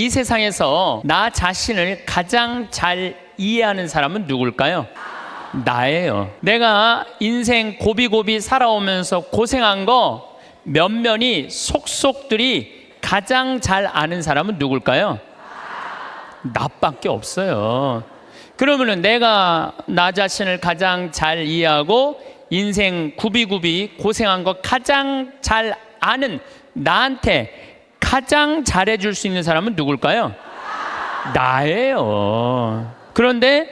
이 세상에서 나 자신을 가장 잘 이해하는 사람은 누굴까요? 나예요. 내가 인생 고비고비 살아오면서 고생한 거 면면이 속속들이 가장 잘 아는 사람은 누굴까요? 나밖에 없어요. 그러면은 내가 나 자신을 가장 잘 이해하고 인생 구비구비 고생한 거 가장 잘 아는 나한테 가장 잘해줄 수 있는 사람은 누굴까요? 나예요. 그런데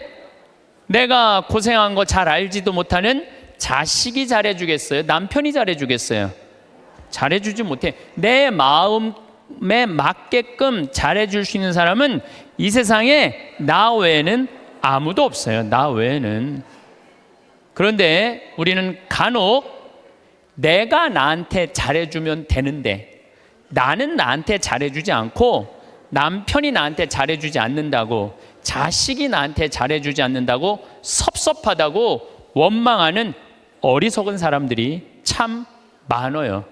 내가 고생한 거 잘 알지도 못하는 자식이 잘해주겠어요? 남편이 잘해주겠어요? 잘해주지 못해. 내 마음에 맞게끔 잘해줄 수 있는 사람은 이 세상에 나 외에는 아무도 없어요. 나 외에는. 그런데 우리는 간혹 내가 나한테 잘해주면 되는데 나는 나한테 잘해주지 않고 남편이 나한테 잘해주지 않는다고 자식이 나한테 잘해주지 않는다고 섭섭하다고 원망하는 어리석은 사람들이 참 많아요.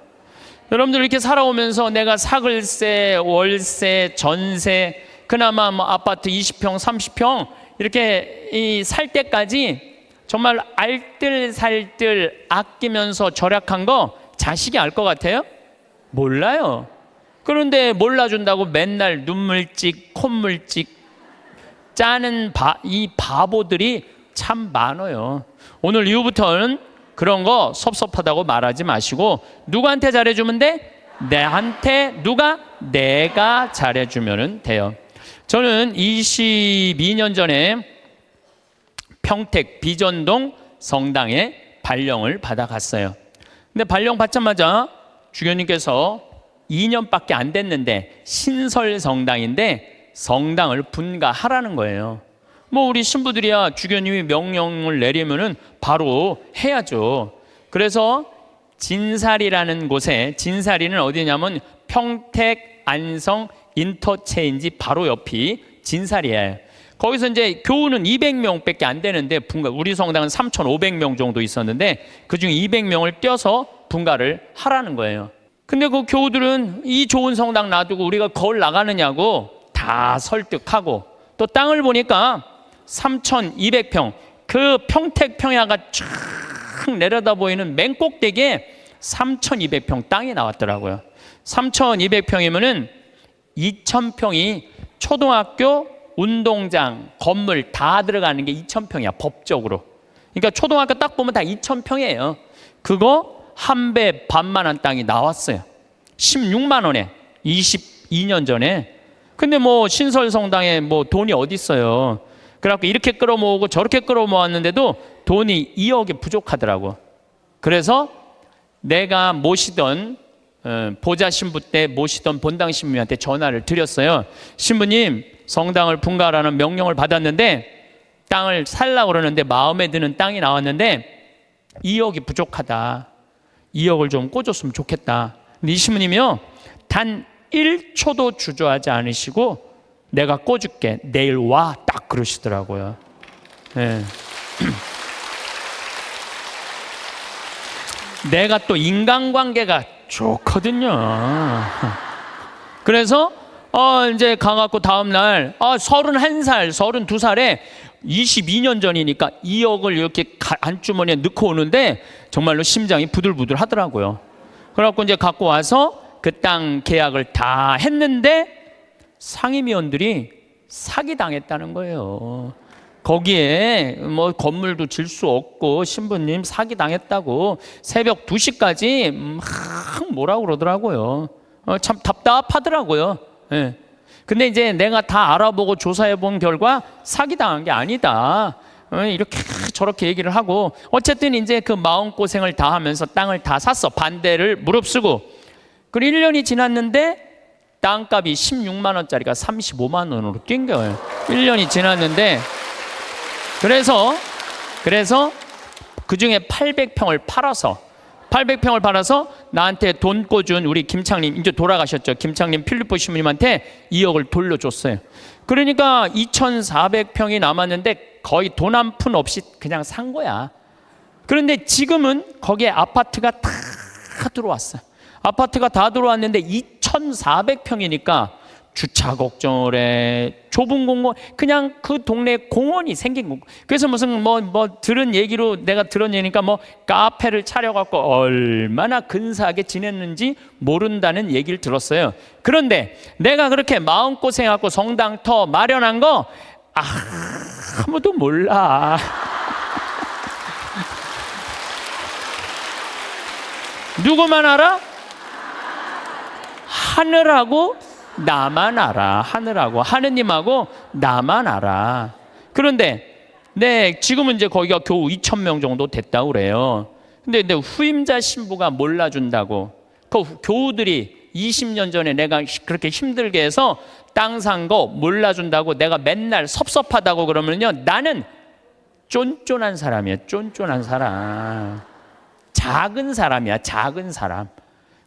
여러분들 이렇게 살아오면서 내가 사글세, 월세, 전세, 그나마 뭐 아파트 20평, 30평 이렇게 살 때까지 정말 알뜰살뜰 아끼면서 절약한 거 자식이 알 것 같아요? 몰라요. 그런데 몰라준다고 맨날 눈물찍, 콧물찍 짜는 이 바보들이 참 많아요. 오늘 이후부터는 그런 거 섭섭하다고 말하지 마시고 누구한테 잘해주면 돼? 내한테 누가? 내가 잘해주면 돼요. 저는 22년 전에 평택 비전동 성당에 발령을 받아갔어요. 근데 발령 받자마자 주교님께서 2년밖에 안 됐는데 신설 성당인데 성당을 분가하라는 거예요. 뭐 우리 신부들이야 주교님이 명령을 내리면은 바로 해야죠. 그래서 진사리라는 곳에, 진사리는 어디냐면 평택 안성 인터체인지 바로 옆이 진사리예요. 거기서 이제 교우는 200명밖에 안 되는데 분가, 우리 성당은 3,500명 정도 있었는데 그중 200명을 떼어서 분가를 하라는 거예요. 근데 그 교우들은 이 좋은 성당 놔두고 우리가 거울 나가느냐고 다 설득하고, 또 땅을 보니까 3,200평, 그 평택 평야가 쫙 내려다 보이는 맨 꼭대기에 3,200평 땅이 나왔더라고요. 3,200평이면은 2,000평이 초등학교, 운동장, 건물 다 들어가는 게 2,000평이야, 법적으로. 그러니까 초등학교 딱 보면 다 2,000평이에요. 그거 한 배 반만한 땅이 나왔어요. 16만 원에 22년 전에. 근데 뭐 신설 성당에 뭐 돈이 어디 있어요. 그래갖고 이렇게 끌어모으고 저렇게 끌어모았는데도 돈이 2억이 부족하더라고. 그래서 내가 모시던 보좌 신부 때 모시던 본당 신부님한테 전화를 드렸어요. 신부님, 성당을 분가하라는 명령을 받았는데 땅을 살라고 그러는데 마음에 드는 땅이 나왔는데 2억이 부족하다. 2억을 좀 꿔줬으면 좋겠다. 근데 이 신부님이요, 단 1초도 주저하지 않으시고 내가 꿔줄게, 내일 와, 딱 그러시더라고요. 네. 내가 또 인간관계가 좋거든요. 그래서 이제 가갖고 다음날 31살, 32살에 22년 전이니까 2억을 이렇게 안주머니에 넣고 오는데 정말로 심장이 부들부들 하더라고요. 그래갖고 이제 갖고 와서 그 땅 계약을 다 했는데 상임위원들이 사기당했다는 거예요. 거기에 뭐 건물도 질 수 없고 신부님 사기당했다고 새벽 2시까지 막 뭐라고 그러더라고요. 참 답답하더라고요. 네. 근데 이제 내가 다 알아보고 조사해 본 결과 사기당한 게 아니다. 이렇게 저렇게 얘기를 하고, 어쨌든 이제 그 마음고생을 다 하면서 땅을 다 샀어. 반대를 무릅쓰고. 그리고 1년이 지났는데 땅값이 16만 원짜리가 35만 원으로 뛴 거예요. 1년이 지났는데. 그래서 그중에 800평을 팔아서 나한테 돈 꿔준 우리 김창림, 이제 돌아가셨죠. 김창림 필리포 신부님한테 2억을 돌려줬어요. 그러니까 2,400평이 남았는데 거의 돈 한 푼 없이 그냥 산 거야. 그런데 지금은 거기에 아파트가 다 들어왔어요. 아파트가 다 들어왔는데 2,400평이니까 주차 걱정을 해. 좁은 공원, 그냥 그 동네에 공원이 생긴 거. 그래서 무슨 들은 얘기로, 내가 들은 얘기니까 카페를 차려갖고 얼마나 근사하게 지냈는지 모른다는 얘기를 들었어요. 그런데 내가 그렇게 마음고생하고 성당터 마련한 거 아무도 몰라. 누구만 알아? 하늘하고 나만 알아. 하늘하고 하느님하고 나만 알아. 그런데 지금은 이제 거기가 겨우 2,000명 정도 됐다고 그래요. 근데 후임자 신부가 몰라준다고, 그 교우들이 20년 전에 내가 그렇게 힘들게 해서 땅 산 거 몰라준다고 내가 맨날 섭섭하다고 그러면요, 나는 쫀쫀한 사람이야. 쫀쫀한 사람, 작은 사람이야. 작은 사람.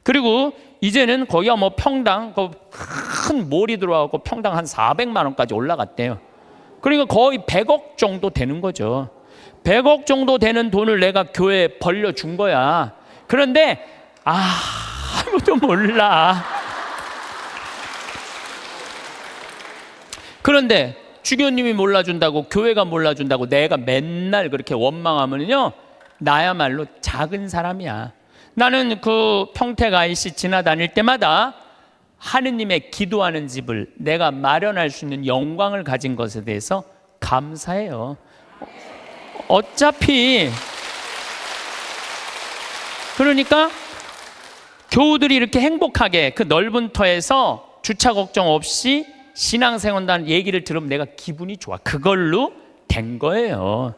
그리고 이제는 거기가 평당 큰 몰이 들어와서 평당 한 400만 원까지 올라갔대요. 그러니까 거의 100억 정도 되는 거죠. 100억 정도 되는 돈을 내가 교회에 벌려준 거야. 그런데 아무도 몰라. 그런데 주교님이 몰라준다고, 교회가 몰라준다고 내가 맨날 그렇게 원망하면요, 나야말로 작은 사람이야. 나는 그 평택 IC 지나다닐 때마다 하느님의 기도하는 집을 내가 마련할 수 있는 영광을 가진 것에 대해서 감사해요. 어차피 그러니까 교우들이 이렇게 행복하게 그 넓은 터에서 주차 걱정 없이 신앙생활한다는 얘기를 들으면 내가 기분이 좋아. 그걸로 된 거예요.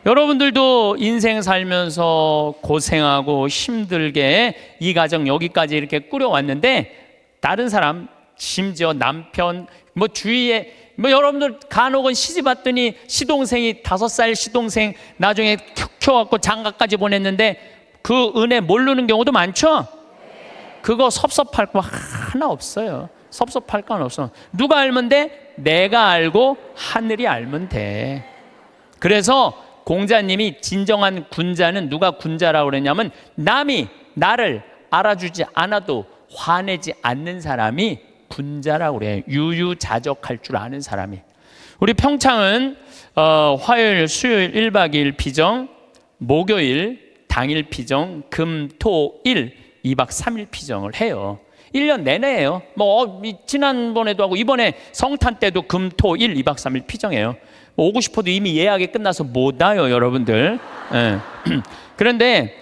여러분들도 인생 살면서 고생하고 힘들게 이 가정 여기까지 이렇게 꾸려왔는데, 다른 사람, 심지어 남편, 주위에 여러분들 간혹은 시집 왔더니 시동생이 5살 시동생 나중에 키워갖고 장가까지 보냈는데 그 은혜 모르는 경우도 많죠? 그거 섭섭할 거 하나 없어요. 섭섭할 건 없어. 누가 알면 돼? 내가 알고 하늘이 알면 돼. 그래서 공자님이 진정한 군자는, 누가 군자라고 그랬냐면 남이 나를 알아주지 않아도 화내지 않는 사람이 군자라고 그래. 유유자적할 줄 아는 사람이. 우리 평창은 화요일, 수요일 1박 2일 피정, 목요일 당일 피정, 금, 토, 일 2박 3일 피정을 해요. 1년 내내 해요. 지난번에도 하고 이번에 성탄 때도 금, 토, 일 2박 3일 피정해요. 오고 싶어도 이미 예약이 끝나서 못 와요, 여러분들. 네. 그런데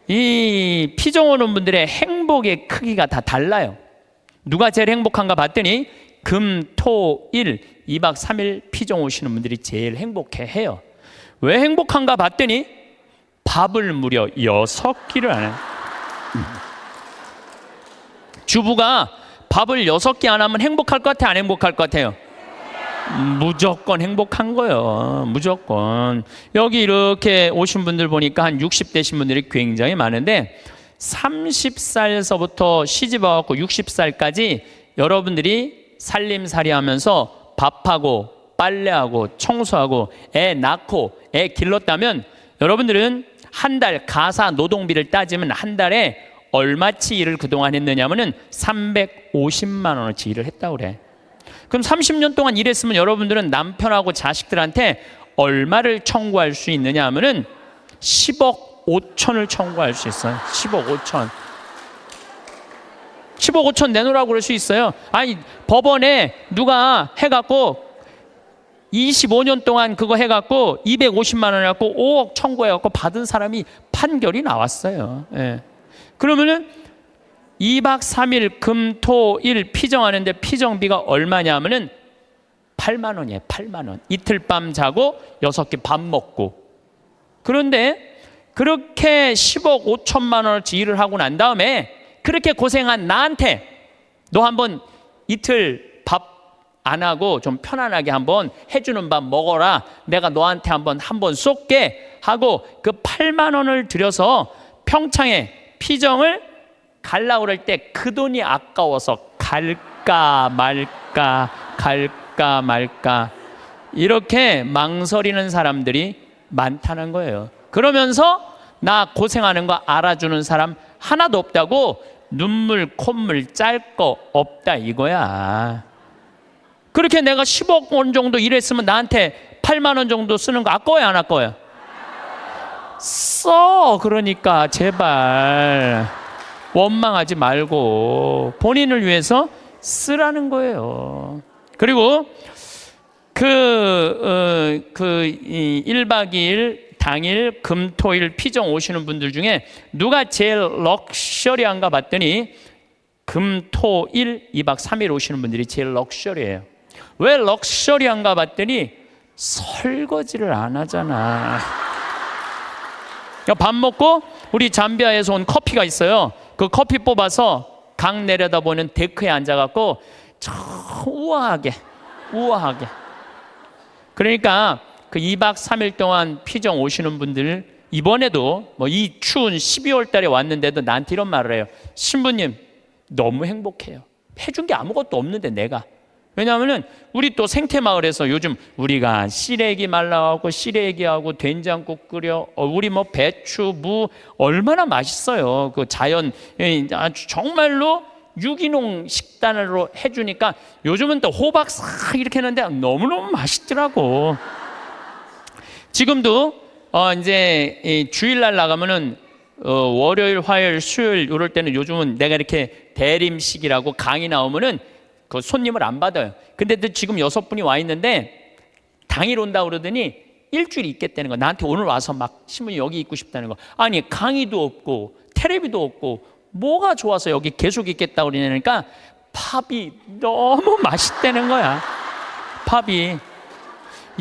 이 피정 오는 분들의 행복의 크기가 다 달라요. 누가 제일 행복한가 봤더니 금, 토, 일 2박 3일 피정 오시는 분들이 제일 행복해 해요. 왜 행복한가 봤더니 밥을 무려 6끼를 안 해요. 주부가 밥을 6끼 안 하면 행복할 것 같아, 안 행복할 것 같아요? 무조건 행복한 거예요. 무조건. 여기 이렇게 오신 분들 보니까 한 60대신 분들이 굉장히 많은데, 30살서부터 시집 와갖고 60살까지 여러분들이 살림살이 하면서 밥하고 빨래하고 청소하고 애 낳고 애 길렀다면, 여러분들은 한 달 가사 노동비를 따지면 한 달에 얼마치 일을 그동안 했느냐면은 350만 원어치 일을 했다고 그래. 그럼 30년 동안 일했으면 여러분들은 남편하고 자식들한테 얼마를 청구할 수 있느냐 하면은 10억 5천을 청구할 수 있어요. 10억 5천. 10억 5천 내놓으라고 그럴 수 있어요. 아니, 법원에 누가 해갖고 25년 동안 그거 해갖고 250만 원 해갖고 5억 청구해갖고 받은 사람이 판결이 나왔어요. 예. 그러면은 2박 3일 금, 토, 일 피정하는데 피정비가 얼마냐 하면은 8만 원이에요. 8만 원. 이틀 밤 자고 6끼 밥 먹고. 그런데 그렇게 10억 5천만 원어치 일을 하고 난 다음에 그렇게 고생한 나한테 너 한번 이틀 밥 안 하고 좀 편안하게 한번 해주는 밥 먹어라. 내가 너한테 한번 쏠게 하고 그 8만 원을 들여서 평창에 피정을 갈라고 그럴 때 그 돈이 아까워서 갈까 말까 이렇게 망설이는 사람들이 많다는 거예요. 그러면서 나 고생하는 거 알아주는 사람 하나도 없다고, 눈물 콧물 짤 거 없다 이거야. 그렇게 내가 10억 원 정도 일했으면 나한테 8만 원 정도 쓰는 거 아까워요, 안 아까워요? 써. 그러니까 제발 원망하지 말고 본인을 위해서 쓰라는 거예요. 그리고 1박 2일 당일 금토일 피정 오시는 분들 중에 누가 제일 럭셔리한가 봤더니 금토일 2박 3일 오시는 분들이 제일 럭셔리해요. 왜 럭셔리한가 봤더니 설거지를 안 하잖아. 밥 먹고 우리 잠비아에서 온 커피가 있어요. 그 커피 뽑아서 강 내려다보는 데크에 앉아갖고 저 우아하게 그러니까 그 2박 3일 동안 피정 오시는 분들 이번에도 뭐 이 추운 12월 달에 왔는데도 나한테 이런 말을 해요. 신부님 너무 행복해요. 해준 게 아무것도 없는데 내가. 왜냐하면은 우리 또 생태마을에서 요즘 우리가 시래기 말라하고 시래기하고 된장국 끓여 우리 뭐 배추 무 얼마나 맛있어요. 그 자연 아주 정말로 유기농 식단으로 해주니까 요즘은 또 호박 싹 이렇게 했는데 너무너무 맛있더라고. 지금도 이제 주일날 나가면은 월요일, 화요일, 수요일 이럴 때는 요즘은 내가 이렇게 대림식이라고 강의 나오면은 그 손님을 안 받아요. 근데 지금 6분이 와 있는데 당일 온다 그러더니 일주일 있겠다는 거. 나한테 오늘 와서 막 신부님 여기 있고 싶다는 거. 아니 강의도 없고 텔레비도 없고 뭐가 좋아서 여기 계속 있겠다 그러니까 팝이 너무 맛있다는 거야. 팝이.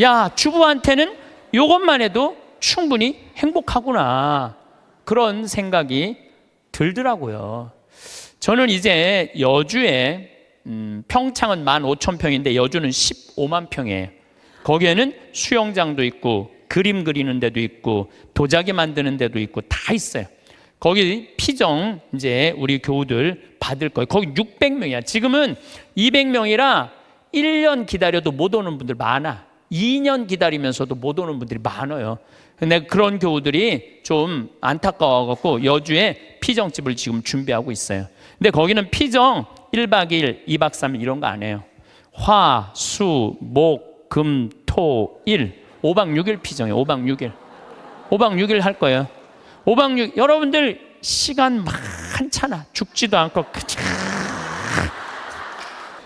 야, 주부한테는 이것만 해도 충분히 행복하구나. 그런 생각이 들더라고요. 저는 이제 여주에 평창은 15,000평인데 여주는 15만 평이에요. 거기에는 수영장도 있고 그림 그리는 데도 있고 도자기 만드는 데도 있고 다 있어요. 거기 피정 이제 우리 교우들 받을 거예요. 거기 600명이야. 지금은 200명이라 1년 기다려도 못 오는 분들 많아. 2년 기다리면서도 못 오는 분들이 많아요. 근데 그런 교우들이 좀 안타까워갖고 여주에 피정집을 지금 준비하고 있어요. 근데 거기는 피정 1박 2일, 2박 3일 이런 거 안 해요. 화, 수, 목, 금, 토, 일 5박 6일 피정이에요. 5박 6일 5박 6일 할 거예요. 5박 6일 여러분들 시간 많잖아. 죽지도 않고.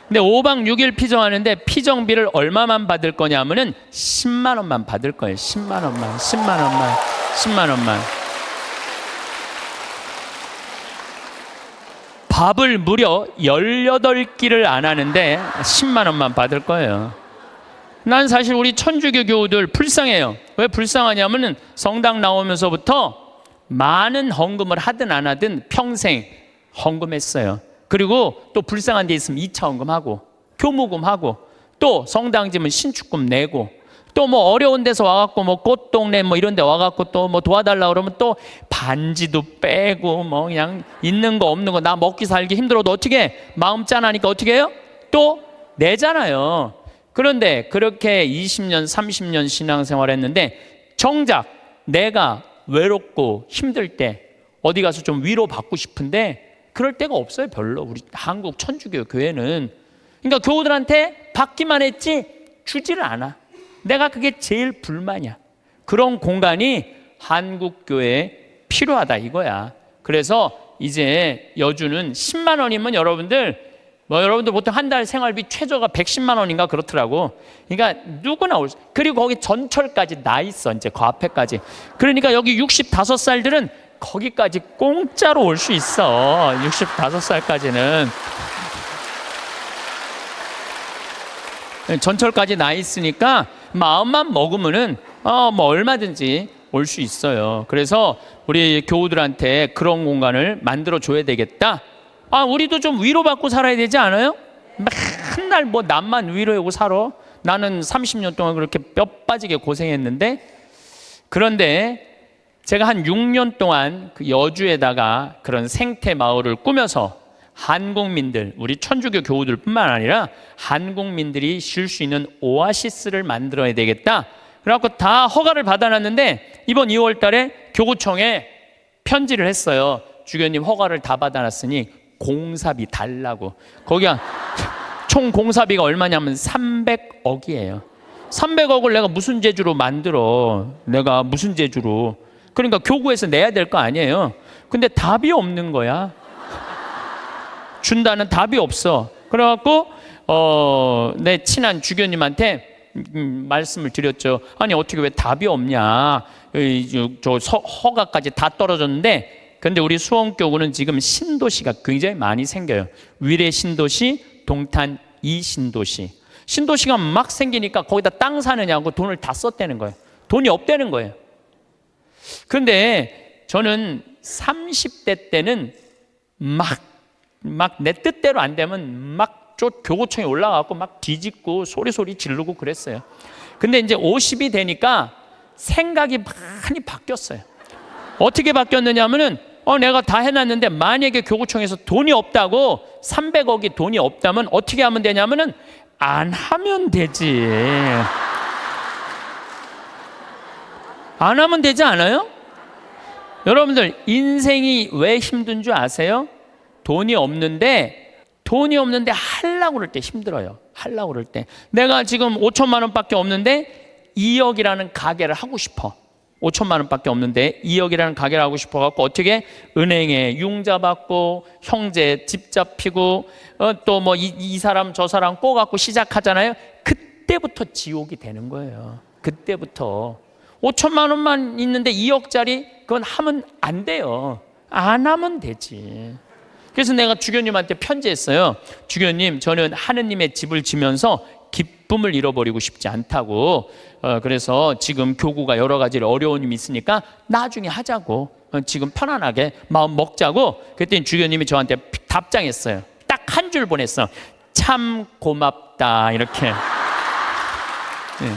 근데 5박 6일 피정하는데 피정비를 얼마만 받을 거냐면은 10만 원만 받을 거예요. 10만 원만. 밥을 무려 18끼를 안 하는데 10만 원만 받을 거예요. 난 사실 우리 천주교 교우들 불쌍해요. 왜 불쌍하냐면은 성당 나오면서부터 많은 헌금을 하든 안 하든 평생 헌금했어요. 그리고 또 불쌍한 데 있으면 2차 헌금하고 교무금하고 또 성당 지면 신축금 내고 또 뭐 어려운 데서 와갖고 뭐 꽃동네 뭐 이런 데 와갖고 또 뭐 도와달라 그러면 또 반지도 빼고 뭐 그냥 있는 거 없는 거 나 먹기 살기 힘들어도 어떻게 해? 마음 짠하니까 어떻게 해요? 또 내잖아요. 그런데 그렇게 20년 30년 신앙생활 했는데 정작 내가 외롭고 힘들 때 어디 가서 좀 위로받고 싶은데 그럴 데가 없어요. 별로. 우리 한국 천주교 교회는. 그러니까 교우들한테 받기만 했지 주지를 않아. 내가 그게 제일 불만이야. 그런 공간이 한국 교회에 필요하다 이거야. 그래서 이제 여주는 10만 원이면 여러분들 보통 한 달 생활비 최저가 110만 원인가 그렇더라고. 그러니까 누구나 올 수. 그리고 거기 전철까지 나 있어. 이제 그 앞에까지. 그러니까 여기 65살들은 거기까지 공짜로 올 수 있어. 65살까지는. 전철까지 나 있으니까 마음만 먹으면은 뭐 얼마든지 올 수 있어요. 그래서 우리 교우들한테 그런 공간을 만들어 줘야 되겠다. 우리도 좀 위로받고 살아야 되지 않아요? 맨날 뭐 남만 위로하고 살아. 나는 30년 동안 그렇게 뼈 빠지게 고생했는데. 그런데 제가 한 6년 동안 그 여주에다가 그런 생태 마을을 꾸며서 한국민들, 우리 천주교 교우들 뿐만 아니라 한국민들이 쉴 수 있는 오아시스를 만들어야 되겠다. 그래갖고 다 허가를 받아놨는데 이번 2월 달에 교구청에 편지를 했어요. 주교님 허가를 다 받아놨으니 공사비 달라고. 거기가 총 공사비가 얼마냐면 300억이에요. 300억을 내가 무슨 재주로 만들어? 내가 무슨 재주로? 그러니까 교구에서 내야 될 거 아니에요. 근데 답이 없는 거야. 준다는 답이 없어. 그래갖고 내 친한 주교님한테 말씀을 드렸죠. 아니 어떻게 왜 답이 없냐? 저 허가까지 다 떨어졌는데, 근데 우리 수원교구는 지금 신도시가 굉장히 많이 생겨요. 위례 신도시, 동탄 이 신도시. 신도시가 막 생기니까 거기다 땅 사느냐고 돈을 다 썼다는 거예요. 돈이 없다는 거예요. 그런데 저는 30대 때는 막 내 뜻대로 안 되면 막 교구청에 올라가고 막 뒤집고 소리 지르고 그랬어요. 근데 이제 50이 되니까 생각이 많이 바뀌었어요. 어떻게 바뀌었느냐면은 내가 다 해놨는데 만약에 교구청에서 돈이 없다고, 300억이 돈이 없다면 어떻게 하면 되냐면은 안 하면 되지. 안 하면 되지 않아요? 여러분들 인생이 왜 힘든 줄 아세요? 돈이 없는데 하려고 그럴 때 힘들어요. 하려고 그럴 때. 내가 지금 5천만 원밖에 없는데 2억이라는 가게를 하고 싶어. 5천만 원밖에 없는데 2억이라는 가게를 하고 싶어갖고 어떻게 은행에 융자 받고 형제 집 잡히고 또 뭐 이 사람 저 사람 꼬갖고 시작하잖아요. 그때부터 지옥이 되는 거예요. 그때부터. 5천만 원만 있는데 2억짜리 그건 하면 안 돼요. 안 하면 되지. 그래서 내가 주교님한테 편지했어요. 주교님, 저는 하느님의 집을 지면서 기쁨을 잃어버리고 싶지 않다고. 그래서 지금 교구가 여러 가지 어려움이 있으니까 나중에 하자고. 지금 편안하게 마음 먹자고. 그랬더니 주교님이 저한테 답장했어요. 딱 한 줄 보냈어. 참 고맙다. 이렇게. 네.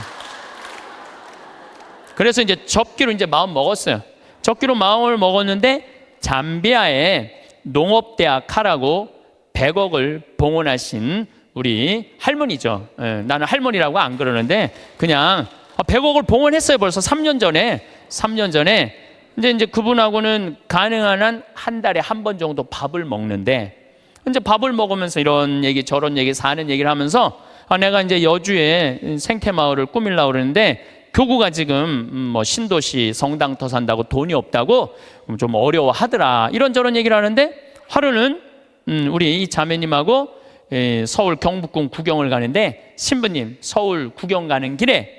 그래서 이제 접기로 이제 마음 먹었어요. 접기로 마음을 먹었는데 잠비아에 농업대학 하라고 100억을 봉헌하신 우리 할머니죠. 나는 할머니라고 안 그러는데 그냥 100억을 봉헌했어요. 벌써 3년 전에. 3년 전에 이제 그분하고는 가능한 한 한 달에 한 번 정도 밥을 먹는데, 이제 밥을 먹으면서 이런 얘기 저런 얘기 사는 얘기를 하면서 내가 이제 여주에 생태마을을 꾸밀려고 그러는데 교구가 지금 뭐 신도시 성당 터 산다고 돈이 없다고 좀 어려워하더라. 이런저런 얘기를 하는데 하루는 우리 이 자매님하고 서울 경복궁 구경을 가는데, 신부님 서울 구경 가는 길에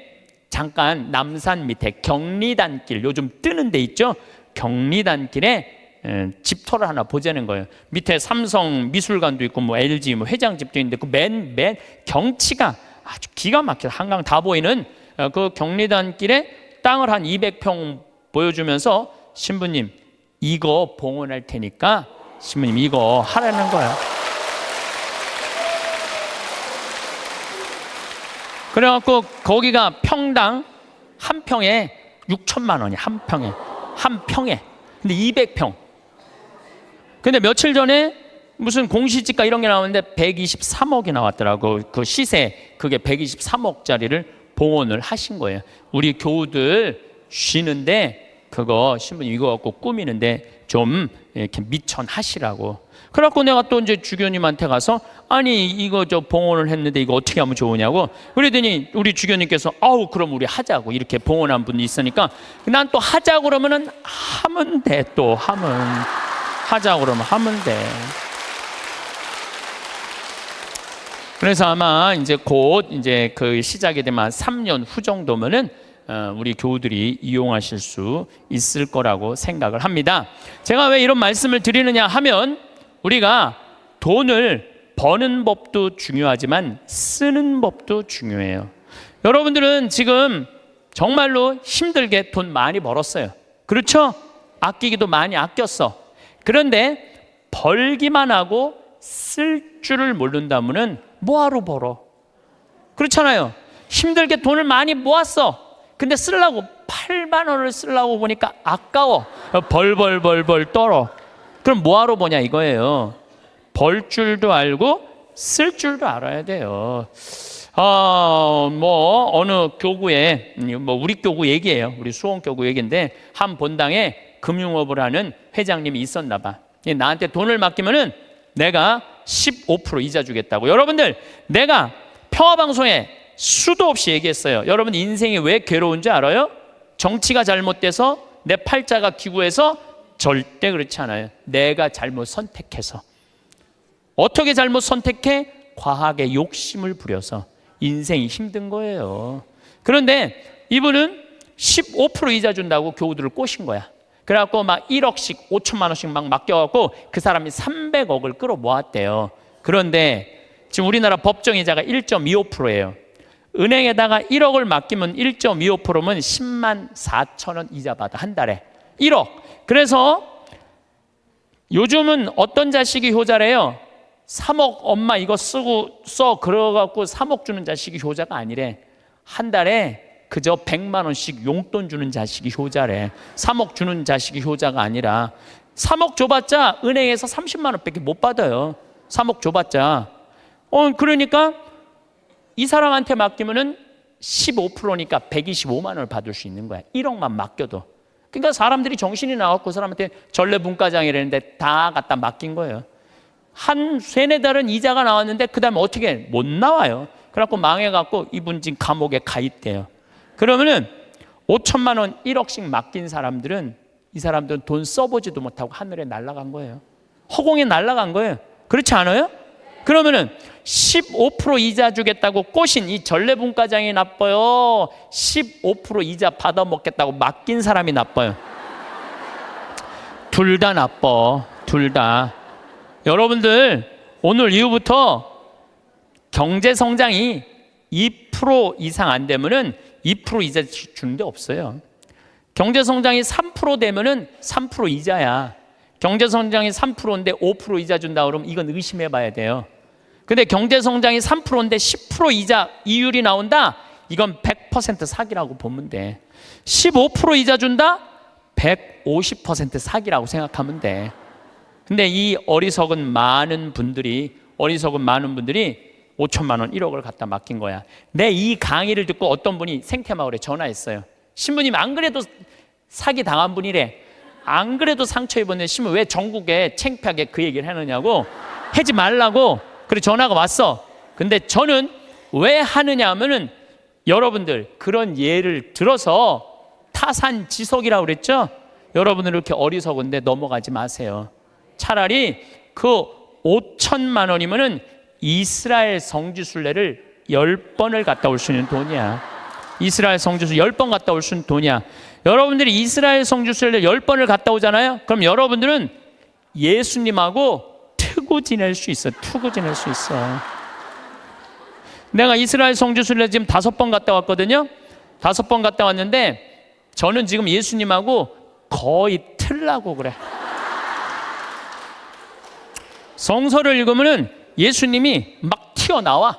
잠깐 남산 밑에 경리단길, 요즘 뜨는 데 있죠? 경리단길에 집터를 하나 보자는 거예요. 밑에 삼성 미술관도 있고 뭐 LG 뭐 회장집도 있는데 그 맨 경치가 아주 기가 막혀 한강 다 보이는 그 경리단길에 땅을 한 200평 보여주면서 신부님 이거 봉헌할 테니까 신부님 이거 하라는 거예요. 그래갖고 거기가 평당 한 평에 6천만 원이 한 평에 근데 200평. 근데 며칠 전에 무슨 공시지가 이런 게 나오는데 123억이 나왔더라고. 그 시세 그게 123억짜리를 봉헌을 하신 거예요. 우리 교우들 쉬는데 그거 신부님 이거 갖고 꾸미는데 좀 이렇게 미천하시라고. 그래갖고 내가 또 이제 주교님한테 가서 아니 이거 저 봉헌을 했는데 이거 어떻게 하면 좋으냐고 그러더니 우리 주교님께서 아우 그럼 우리 하자고 이렇게 봉헌한 분이 있으니까 난 또 하자고 그러면은 하면 돼. 또 하자고 그러면 하면 돼. 그래서 아마 이제 곧 이제 그 시작이 되면 3년 후 정도면은 우리 교우들이 이용하실 수 있을 거라고 생각을 합니다. 제가 왜 이런 말씀을 드리느냐 하면 우리가 돈을 버는 법도 중요하지만 쓰는 법도 중요해요. 여러분들은 지금 정말로 힘들게 돈 많이 벌었어요. 그렇죠? 아끼기도 많이 아꼈어. 그런데 벌기만 하고 쓸 줄을 모른다면은 뭐하러 벌어? 그렇잖아요. 힘들게 돈을 많이 모았어. 근데 쓰려고 8만 원을 쓰려고 보니까 아까워. 벌 떨어. 그럼 뭐하러 버냐 이거예요. 벌 줄도 알고 쓸 줄도 알아야 돼요. 뭐 어느 교구에 뭐 우리 교구 얘기예요. 우리 수원교구 얘기인데 한 본당에 금융업을 하는 회장님이 있었나 봐. 나한테 돈을 맡기면은 내가 15% 이자 주겠다고. 여러분들, 내가 평화방송에 수도 없이 얘기했어요. 여러분 인생이 왜 괴로운지 알아요? 정치가 잘못돼서, 내 팔자가 기구해서? 절대 그렇지 않아요. 내가 잘못 선택해서. 어떻게 잘못 선택해? 과하게 욕심을 부려서 인생이 힘든 거예요. 그런데 이분은 15% 이자 준다고 교우들을 꼬신 거야. 그래갖고 막 1억씩 5천만 원씩 막 맡겨갖고 그 사람이 300억을 끌어모았대요. 그런데 지금 우리나라 법정이자가 1.25%예요. 은행에다가 1억을 맡기면 1.25%면 10만 4천 원 이자 받아, 한 달에. 1억. 그래서 요즘은 어떤 자식이 효자래요? 3억 엄마 이거 쓰고 써 그러갖고 3억 주는 자식이 효자가 아니래. 한 달에 그저 100만 원씩 용돈 주는 자식이 효자래. 3억 주는 자식이 효자가 아니라. 3억 줘봤자 은행에서 30만 원밖에 못 받아요. 3억 줘봤자. 그러니까 이 사람한테 맡기면은 15%니까 125만 원을 받을 수 있는 거야. 1억만 맡겨도. 그러니까 사람들이 정신이 나갖고 그 사람한테 전래분과장이라는데 다 갖다 맡긴 거예요. 한 세네 달은 이자가 나왔는데 그 다음에 어떻게 못 나와요. 그래갖고 망해갖고 이분 지금 감옥에 가입돼요. 그러면은 5천만 원 1억씩 맡긴 사람들은, 이 사람들은 돈 써보지도 못하고 하늘에 날아간 거예요. 허공에 날아간 거예요. 그렇지 않아요? 그러면은 15% 이자 주겠다고 꼬신 이 전래분과장이 나빠요? 15% 이자 받아먹겠다고 맡긴 사람이 나빠요? 둘 다 나빠. 둘 다. 여러분들, 오늘 이후부터 경제 성장이 2% 이상 안 되면은 2% 이자 주는 데 없어요. 경제 성장이 3% 되면은 3% 이자야. 경제 성장이 3%인데 5% 이자 준다 그러면 이건 의심해 봐야 돼요. 근데 경제 성장이 3%인데 10% 이자 이율이 나온다? 이건 100% 사기라고 보면 돼. 15% 이자 준다? 150% 사기라고 생각하면 돼. 근데 이 어리석은 많은 분들이 5천만 원 1억을 갖다 맡긴 거야. 내 이 강의를 듣고 어떤 분이 생태마을에 전화했어요. 신부님 안 그래도 사기 당한 분이래. 안 그래도 상처 입었는데 신부 왜 전국에 창피하게 그 얘기를 하느냐고, 하지 말라고. 그래 전화가 왔어. 근데 저는 왜 하느냐 하면은 여러분들 그런 예를 들어서 타산지석이라고 그랬죠? 여러분들 이렇게 어리석은데 넘어가지 마세요. 차라리 그 5천만 원이면은 이스라엘 성지순례를 10번을 갔다 올 수 있는 돈이야. 이스라엘 성지순례 10번 갔다 올 수 있는 돈이야. 여러분들이 이스라엘 성지순례를 10번을 갔다 오잖아요. 그럼 여러분들은 예수님하고 투고 지낼 수 있어. 투고 지낼 수 있어. 내가 이스라엘 성지순례 지금 5번 갔다 왔거든요. 5번 갔다 왔는데 저는 지금 예수님하고 거의 틀라고 그래. 성서를 읽으면은 예수님이 막 튀어나와.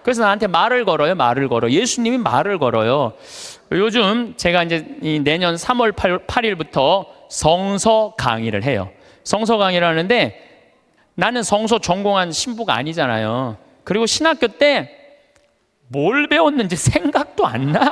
그래서 나한테 말을 걸어요. 예수님이 말을 걸어요. 요즘 제가 이제 내년 3월 8일부터 성서 강의를 해요. 성서 강의를 하는데 나는 성서 전공한 신부가 아니잖아요. 그리고 신학교 때 뭘 배웠는지 생각도 안 나.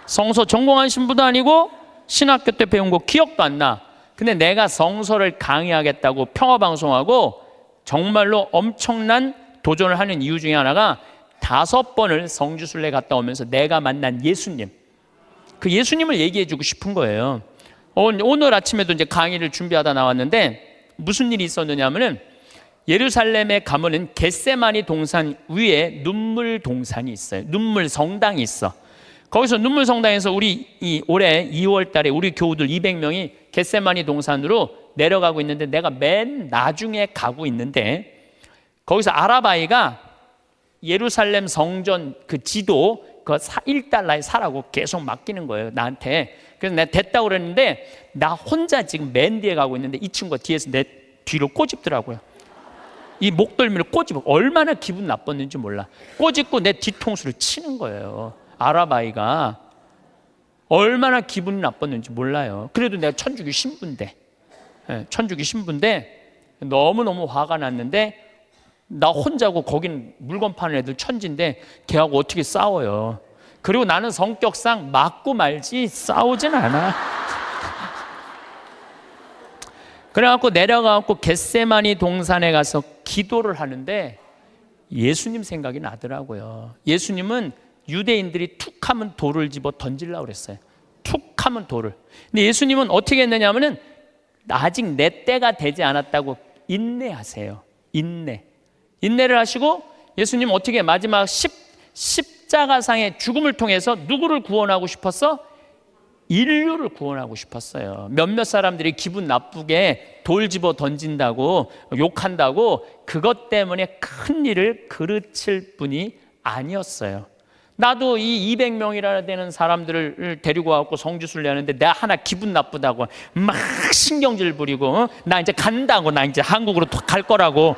성서 전공한 신부도 아니고 신학교 때 배운 거 기억도 안 나. 근데 내가 성서를 강의하겠다고 평화방송하고 정말로 엄청난 도전을 하는 이유 중에 하나가 5번을 성지순례 갔다 오면서 내가 만난 예수님, 그 예수님을 얘기해 주고 싶은 거예요. 오늘 아침에도 이제 강의를 준비하다 나왔는데 무슨 일이 있었느냐면은 예루살렘에 가면은 겟세마니 동산 위에 눈물 동산이 있어요. 눈물 성당이 있어. 거기서 눈물 성당에서 우리 올해 2월 달에 우리 교우들 200명이 겟세마니 동산으로 내려가고 있는데 내가 맨 나중에 가고 있는데 거기서 아라바이가 예루살렘 성전 그 지도 그 1달러에 사라고 계속 맡기는 거예요, 나한테. 그래서 내가 됐다고 그랬는데 나 혼자 지금 맨 뒤에 가고 있는데 이 친구가 뒤에서 내 뒤로 꼬집더라고요. 이 목덜미를 꼬집어. 얼마나 기분 나빴는지 몰라. 꼬집고 내 뒤통수를 치는 거예요. 아라바이가 얼마나 기분이 나빴는지 몰라요. 그래도 내가 천주교 신부인데, 천주교 신부인데 너무너무 화가 났는데 나 혼자고 거긴 물건 파는 애들 천지인데 걔하고 어떻게 싸워요. 그리고 나는 성격상 맞고 말지 싸우진 않아. 그래갖고 내려가갖고 겟세마니 동산에 가서 기도를 하는데 예수님 생각이 나더라고요. 예수님은 유대인들이 툭 하면 돌을 집어 던지려고 그랬어요. 툭 하면 돌을. 근데 예수님은 어떻게 했느냐 하면은 아직 내 때가 되지 않았다고 인내하세요. 인내를 하시고 예수님 어떻게 마지막 십자가상의 죽음을 통해서 누구를 구원하고 싶었어? 인류를 구원하고 싶었어요. 몇몇 사람들이 기분 나쁘게 돌 집어 던진다고 욕한다고 그것 때문에 큰 일을 그르칠 뿐이 아니었어요. 나도 이 200명이나 되는 사람들을 데리고 와서 성지순례 하는데 내가 하나 기분 나쁘다고 막 신경질 부리고 나 이제 간다고, 나 이제 한국으로 갈 거라고.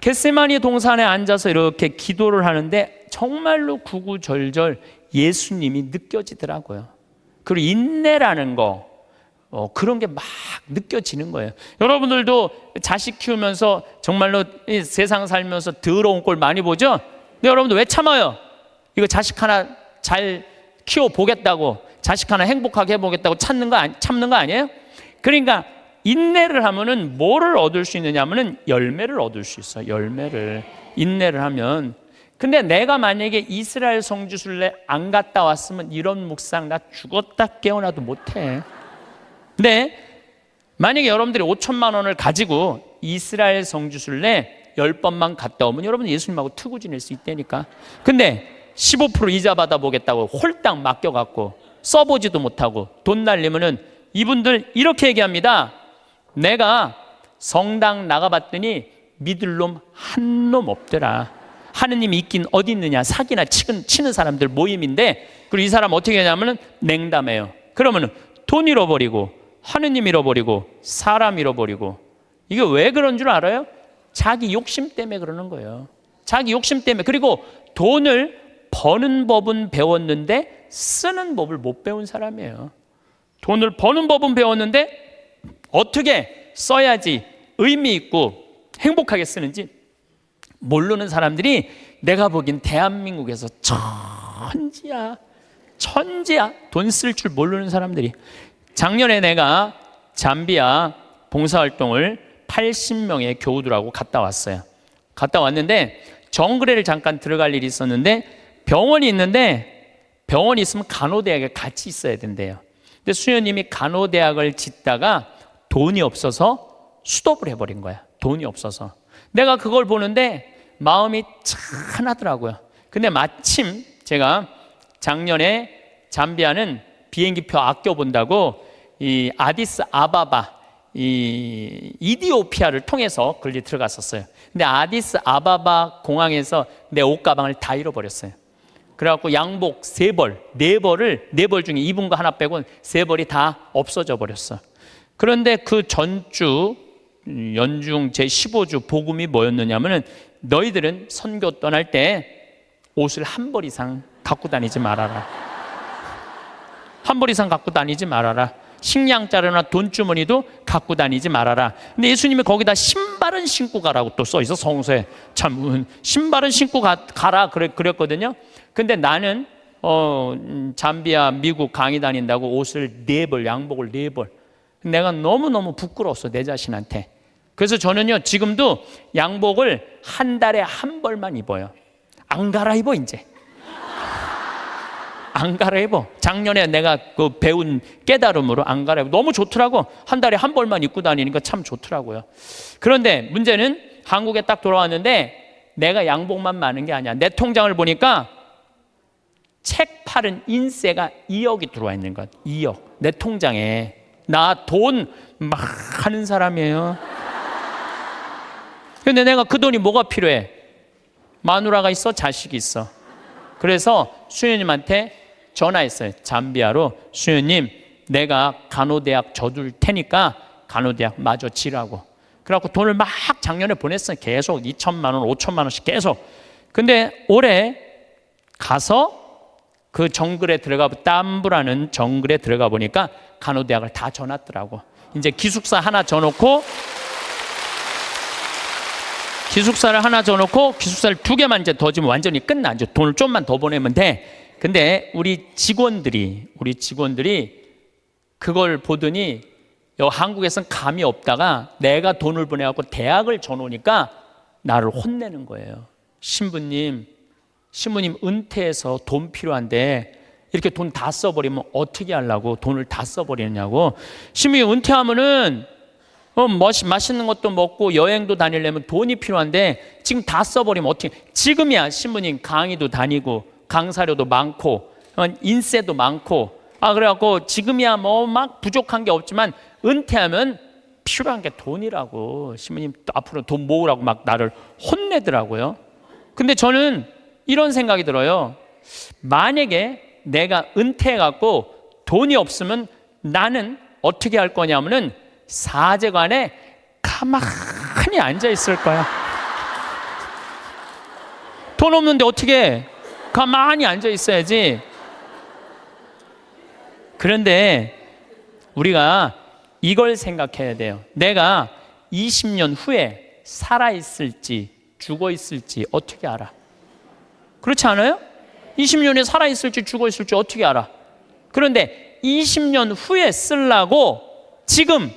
겟세마니 동산에 앉아서 이렇게 기도를 하는데 정말로 구구절절 예수님이 느껴지더라고요. 그리고 인내라는 거, 그런 게 막 느껴지는 거예요. 여러분들도 자식 키우면서 정말로 이 세상 살면서 더러운 꼴 많이 보죠? 근데 여러분들 왜 참아요? 이거 자식 하나 잘 키워보겠다고, 자식 하나 행복하게 해보겠다고 참는 거 아니에요? 그러니까 인내를 하면은 뭐를 얻을 수 있느냐 하면은 열매를 얻을 수 있어요. 열매를. 인내를 하면. 근데 내가 만약에 이스라엘 성지순례 안 갔다 왔으면 이런 묵상 나 죽었다 깨어나도 못해. 근데 만약에 여러분들이 5천만 원을 가지고 이스라엘 성지순례 10번만 갔다 오면 여러분 예수님하고 트고 지낼 수 있다니까. 근데 15% 이자 받아보겠다고 홀딱 맡겨갖고 써보지도 못하고 돈 날리면은 이분들 이렇게 얘기합니다. 내가 성당 나가봤더니 믿을 놈 한 놈 없더라. 하느님이 있긴 어디 있느냐. 사기나 치는 사람들 모임인데, 그리고 이 사람 어떻게 하냐면은 냉담해요. 그러면은 돈 잃어버리고 하느님 잃어버리고 사람 잃어버리고. 이게 왜 그런 줄 알아요? 자기 욕심 때문에 그러는 거예요. 자기 욕심 때문에. 그리고 돈을 버는 법은 배웠는데 쓰는 법을 못 배운 사람이에요. 돈을 버는 법은 배웠는데 어떻게 써야지 의미 있고 행복하게 쓰는지 모르는 사람들이 내가 보기엔 대한민국에서 천지야. 돈 쓸 줄 모르는 사람들이. 작년에 내가 잠비아 봉사활동을 80명의 교우들하고 갔다 왔어요. 갔다 왔는데 정글에를 잠깐 들어갈 일이 있었는데 병원이 있는데, 병원이 있으면 간호대학에 같이 있어야 된대요. 근데 수녀님이 간호대학을 짓다가 돈이 없어서 스톱을 해버린 거야. 돈이 없어서. 내가 그걸 보는데 마음이 짠하더라고요. 근데 마침 제가 작년에 잠비아는 비행기표 아껴본다고 이 아디스 아바바, 이 이디오피아를 통해서 걸리 들어갔었어요. 근데 아디스 아바바 공항에서 내 옷가방을 다 잃어버렸어요. 그래갖고 양복 3벌, 4벌 중에 입은 거 하나 빼고 3벌이 다 없어져 버렸어. 그런데 그 전주 연중 제15주 복음이 뭐였느냐면은 너희들은 선교 떠날 때 옷을 1벌 이상 갖고 다니지 말아라. 1벌 이상 갖고 다니지 말아라. 식량자루나 돈주머니도 갖고 다니지 말아라. 근데 예수님이 거기다 신발은 신고 가라고 또 써 있어. 성서에 참 신발은 신고 가라 그랬거든요. 근데 나는 잠비아 미국 강의 다닌다고 옷을 4벌, 양복을 4벌. 내가 너무너무 부끄러웠어, 내 자신한테. 그래서 저는요 지금도 양복을 한 달에 1벌만 입어요. 안 갈아입어. 이제 안 갈아입어. 작년에 내가 그 배운 깨달음으로 안 갈아입어. 너무 좋더라고. 한 달에 1벌만 입고 다니니까 참 좋더라고요. 그런데 문제는 한국에 딱 돌아왔는데 내가 양복만 많은 게 아니야. 내 통장을 보니까 책 팔은 인세가 2억이 들어와 있는 것. 2억. 내 통장에. 나 돈 막 하는 사람이에요. 근데 내가 그 돈이 뭐가 필요해? 마누라가 있어? 자식이 있어. 그래서 수녀님한테 전화했어요. 잠비아로. 수녀님, 내가 간호대학 져둘 테니까 간호대학 마저 지라고. 그래갖고 돈을 막 작년에 보냈어요. 계속 2천만 원, 5천만 원씩 계속. 근데 올해 가서 그 정글에 땀부라는 정글에 들어가 보니까 간호대학을 다 져놨더라고. 이제 기숙사 하나 져놓고, 기숙사를 2개만 이제 더 지면 완전히 끝나. 이제 돈을 좀만 더 보내면 돼. 근데 우리 직원들이 그걸 보더니 한국에서는 감이 없다가 내가 돈을 보내갖고 대학을 줘놓으니까 나를 혼내는 거예요. 신부님 은퇴해서 돈 필요한데 이렇게 돈 다 써버리면 어떻게 하려고 돈을 다 써버리느냐고. 신부님 은퇴하면은 맛있는 것도 먹고 여행도 다니려면 돈이 필요한데 지금 다 써버리면 어떻게. 지금이야 신부님 강의도 다니고 강사료도 많고 인세도 많고 그래갖고 지금이야 뭐 막 부족한 게 없지만 은퇴하면 필요한 게 돈이라고. 신부님 앞으로 돈 모으라고 막 나를 혼내더라고요. 근데 저는 이런 생각이 들어요. 만약에 내가 은퇴해갖고 돈이 없으면 나는 어떻게 할 거냐면은 사제관에 가만히 앉아 있을 거야. 돈 없는데 어떻게 가만히 앉아 있어야지. 그런데 우리가 이걸 생각해야 돼요. 내가 20년 후에 살아있을지 죽어있을지 어떻게 알아? 그렇지 않아요? 20년에 살아있을지 죽어있을지 어떻게 알아? 그런데 20년 후에 쓰려고 지금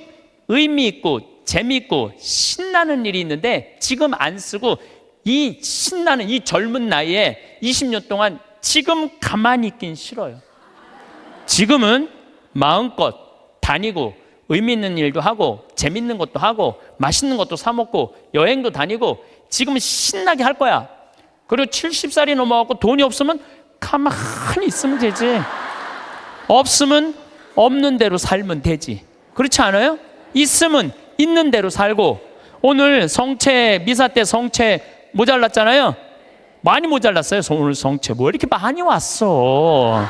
의미 있고 재미있고 신나는 일이 있는데 지금 안 쓰고 이 신나는 이 젊은 나이에 20년 동안 지금 가만히 있긴 싫어요. 지금은 마음껏 다니고 의미 있는 일도 하고 재밌는 것도 하고 맛있는 것도 사 먹고 여행도 다니고 지금은 신나게 할 거야. 그리고 70살이 넘어가고 돈이 없으면 가만히 있으면 되지. 없으면 없는 대로 살면 되지. 그렇지 않아요? 있으면 있는 대로 살고. 오늘 성채 미사 때 성채 모자랐잖아요. 많이 모자랐어요. 오늘 성채 뭐 이렇게 많이 왔어.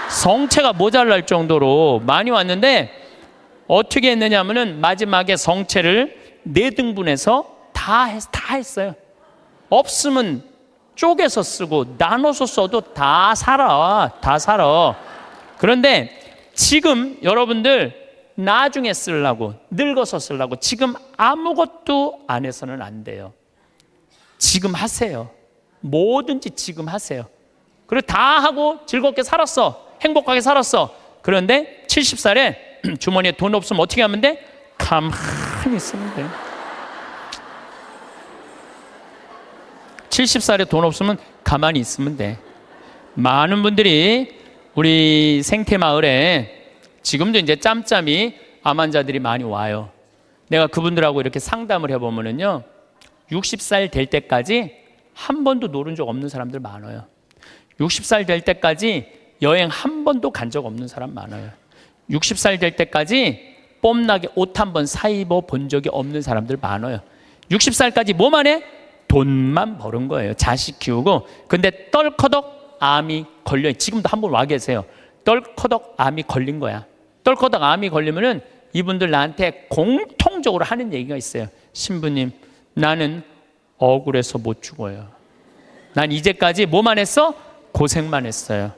성채가 모자랄 정도로 많이 왔는데 어떻게 했느냐 하면은 마지막에 성채를 4등분해서 다 했어요. 없으면 쪼개서 쓰고 나눠서 써도 다 살아. 그런데 지금 여러분들 나중에 쓰려고 늙어서 쓰려고 지금 아무것도 안 해서는 안 돼요. 지금 하세요. 뭐든지 지금 하세요. 그리고 다 하고 즐겁게 살았어. 행복하게 살았어. 그런데 70살에 주머니에 돈 없으면 어떻게 하면 돼? 가만히 있으면 돼. 70살에 돈 없으면 가만히 있으면 돼. 많은 분들이 우리 생태마을에 지금도 이제 짬짬이 암 환자들이 많이 와요. 내가 그분들하고 이렇게 상담을 해보면은요, 60살 될 때까지 한 번도 노른 적 없는 사람들 많아요. 60살 될 때까지 여행 한 번도 간 적 없는 사람 많아요. 60살 될 때까지 뽐나게 옷 한 번 사입어 본 적이 없는 사람들 많아요. 60살까지 뭐만 해? 돈만 버는 거예요. 자식 키우고. 근데 떨커덕 암이 걸려. 지금도 한 분 와 계세요. 떨커덕 암이 걸린 거야. 떨커덕 암이 걸리면은 이분들 나한테 공통적으로 하는 얘기가 있어요. 신부님, 나는 억울해서 못 죽어요. 난 이제까지 뭐만 했어? 고생만 했어요.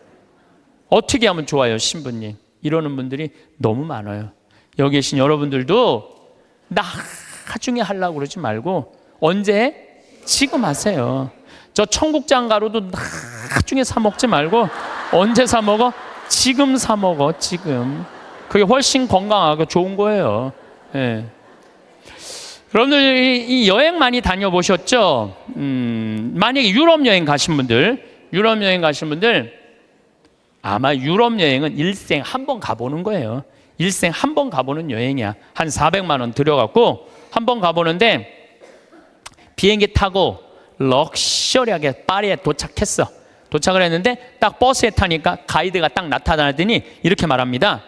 어떻게 하면 좋아요, 신부님? 이러는 분들이 너무 많아요. 여기 계신 여러분들도 나중에 하려고 그러지 말고 언제? 지금 하세요. 저 청국장 가루도 나중에 사 먹지 말고 언제 사 먹어? 지금 사 먹어. 지금. 그게 훨씬 건강하고 좋은 거예요. 예. 여러분들 이 여행 많이 다녀보셨죠? 만약에 유럽 여행 가신 분들 아마 유럽 여행은 일생 한 번 가보는 거예요. 일생 한 번 가보는 여행이야. 한 400만 원 들여갖고 한 번 가보는데 비행기 타고 럭셔리하게 파리에 도착했어. 도착을 했는데 딱 버스에 타니까 가이드가 딱 나타나더니 이렇게 말합니다.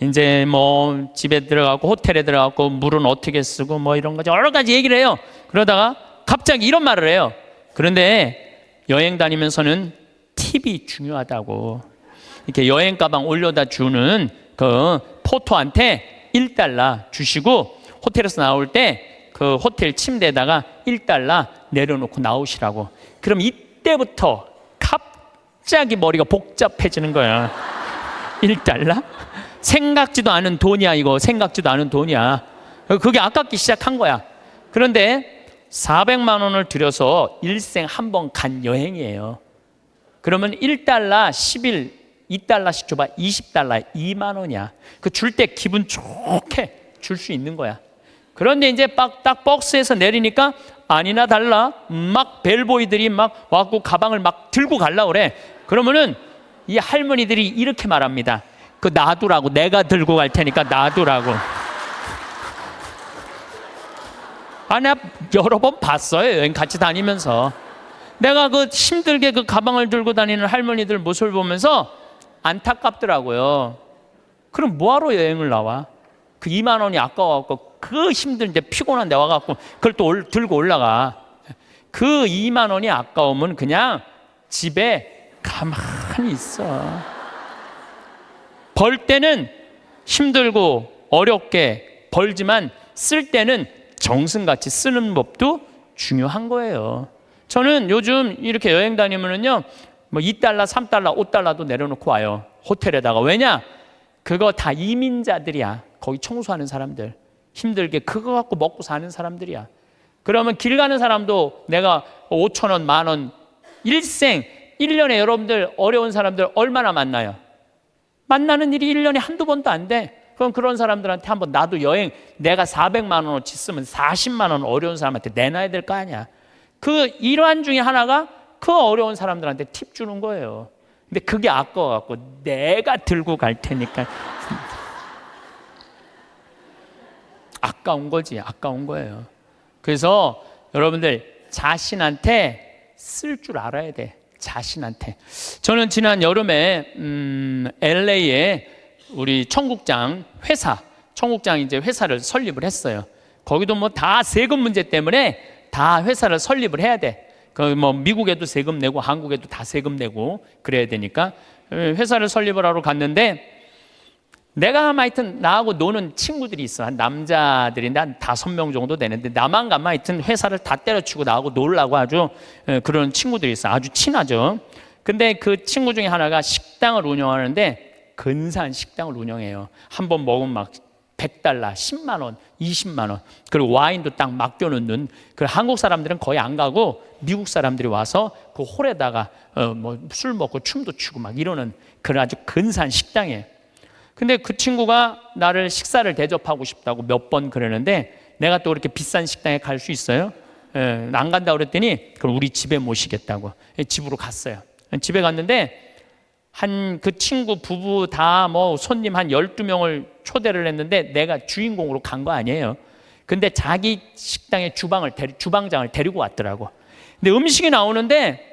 이제 뭐 집에 들어가고 호텔에 들어가고 물은 어떻게 쓰고 뭐 이런 거 여러 가지 얘기를 해요. 그러다가 갑자기 이런 말을 해요. 그런데 여행 다니면서는 팁이 중요하다고. 이렇게 여행 가방 올려다 주는 그 포토한테 1달러 주시고 호텔에서 나올 때 그 호텔 침대에다가 1달러 내려놓고 나오시라고. 그럼 이때부터 갑자기 머리가 복잡해지는 거야. 1달러? 생각지도 않은 돈이야. 이거 생각지도 않은 돈이야. 그게 아깝기 시작한 거야. 그런데 400만 원을 들여서 일생 한 번 간 여행이에요. 그러면 1달러 10일 2달러씩 줘봐. 20달러에 2만 원이야. 그 줄 때 기분 좋게 줄 수 있는 거야. 그런데 이제 딱 박스에서 내리니까 아니나 달라 막 벨보이들이 막 와갖고 가방을 막 들고 갈라 그래. 그러면은 이 할머니들이 이렇게 말합니다. 그 놔두라고, 내가 들고 갈 테니까 놔두라고. 내가 여러 번 봤어요. 여행 같이 다니면서. 내가 그 힘들게 그 가방을 들고 다니는 할머니들 모습을 보면서 안타깝더라고요. 그럼 뭐하러 여행을 나와? 그 2만 원이 아까워갖고 그 힘든데 피곤한데 와갖고 그걸 또 들고 올라가. 그 2만 원이 아까우면 그냥 집에 가만히 있어. 벌 때는 힘들고 어렵게 벌지만 쓸 때는 정승같이 쓰는 법도 중요한 거예요. 저는 요즘 이렇게 여행 다니면은요, 뭐 2달러, 3달러, 5달러도 내려놓고 와요. 호텔에다가. 왜냐? 그거 다 이민자들이야. 거기 청소하는 사람들. 힘들게 그거 갖고 먹고 사는 사람들이야. 그러면 길 가는 사람도 내가 5천 원, 만 원, 일생, 1년에 여러분들 어려운 사람들 얼마나 만나요? 만나는 일이 1년에 한두 번도 안 돼. 그럼 그런 사람들한테 한번 나도 여행, 내가 400만 원어치 쓰면 40만 원 어려운 사람한테 내놔야 될 거 아니야. 그 일환 중에 하나가 그 어려운 사람들한테 팁 주는 거예요. 근데 그게 아까워갖고 내가 들고 갈 테니까. 아까운 거지. 아까운 거예요. 그래서 여러분들 자신한테 쓸 줄 알아야 돼. 자신한테. 저는 지난 여름에 LA에 우리 청국장 이제 회사를 설립을 했어요. 거기도 뭐 다 세금 문제 때문에 다 회사를 설립을 해야 돼. 그 뭐 미국에도 세금 내고 한국에도 다 세금 내고 그래야 되니까 회사를 설립을 하러 갔는데, 내가 하여튼 나하고 노는 친구들이 있어. 한 남자들인데 한 5명 정도 되는데, 나만 가면 하여튼 회사를 다 때려치고 나하고 놀라고 아주 그런 친구들이 있어. 아주 친하죠. 근데 그 친구 중에 하나가 식당을 운영하는데 근사한 식당을 운영해요. 한 번 먹으면 막 $100, 10만 원, 20만 원. 그리고 와인도 딱 맡겨놓는. 그 한국 사람들은 거의 안 가고 미국 사람들이 와서 그 홀에다가 뭐 술 먹고 춤도 추고 막 이러는 그런 아주 근사한 식당이에요. 근데 그 친구가 나를 식사를 대접하고 싶다고 몇 번 그러는데, 내가 또 그렇게 비싼 식당에 갈 수 있어요? 안 간다고 그랬더니 그럼 우리 집에 모시겠다고 집으로 갔어요. 집에 갔는데 그 친구 부부 다 뭐 손님 한 12명을 초대를 했는데 내가 주인공으로 간 거 아니에요. 근데 자기 식당에 주방장을 데리고 왔더라고. 근데 음식이 나오는데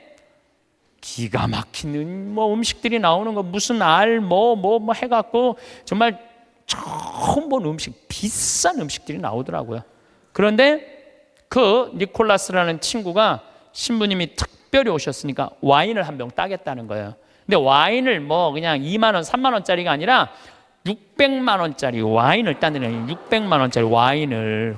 기가 막히는 뭐 음식들이 나오는 거, 무슨 뭐 해갖고 정말 처음 본 음식, 비싼 음식들이 나오더라고요. 그런데 그 니콜라스라는 친구가 신부님이 특별히 오셨으니까 와인을 한 병 따겠다는 거예요. 근데 와인을 뭐 그냥 2만 원, 3만 원짜리가 아니라 600만 원짜리 와인을 따는, 600만 원짜리 와인을.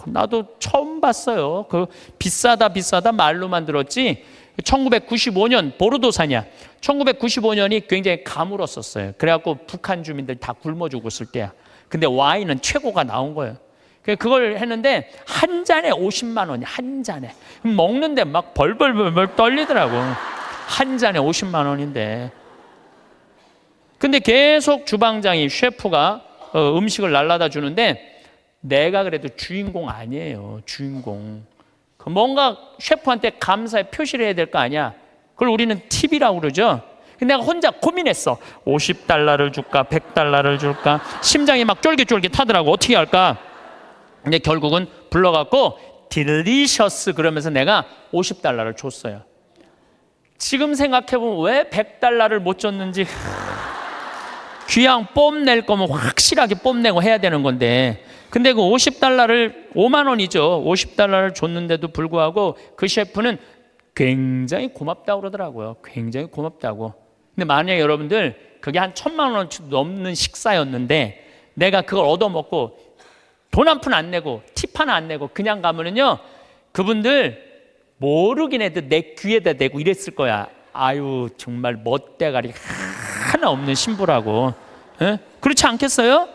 나도 처음 봤어요. 그 비싸다 말로만 들었지. 1995년 보르도산이야. 1995년이 굉장히 가물었었어요. 그래갖고 북한 주민들 다 굶어 죽었을 때야. 근데 와인은 최고가 나온 거예요. 그걸 했는데 한 잔에 50만 원이, 한 잔에. 먹는데 막 벌벌 떨리더라고. 한 잔에 50만 원인데. 근데 계속 주방장이, 셰프가 음식을 날라다 주는데 내가 그래도 주인공 아니에요. 주인공. 뭔가 셰프한테 감사의 표시를 해야 될 거 아니야. 그걸 우리는 팁이라고 그러죠. 근데 내가 혼자 고민했어. 50달러를 줄까 100달러를 줄까. 심장이 막 쫄깃쫄깃 하더라고. 어떻게 할까. 근데 결국은 불러갖고 딜리셔스 그러면서 내가 50달러를 줬어요. 지금 생각해보면 왜 100달러를 못 줬는지. 귀양 뽐낼 거면 확실하게 뽐내고 해야 되는 건데, 근데 그 50달러를, 5만 원이죠. 50달러를 줬는데도 불구하고 그 셰프는 굉장히 고맙다고 그러더라고요. 굉장히 고맙다고. 근데 만약에 여러분들 그게 한 1,000만 원치 넘는 식사였는데 내가 그걸 얻어먹고 돈 한 푼 안 내고 팁 하나 안 내고 그냥 가면은요, 그분들 모르긴 해도 내 귀에다 대고 이랬을 거야. 아유 정말 멋대가리 하나 없는 신부라고. 에? 그렇지 않겠어요?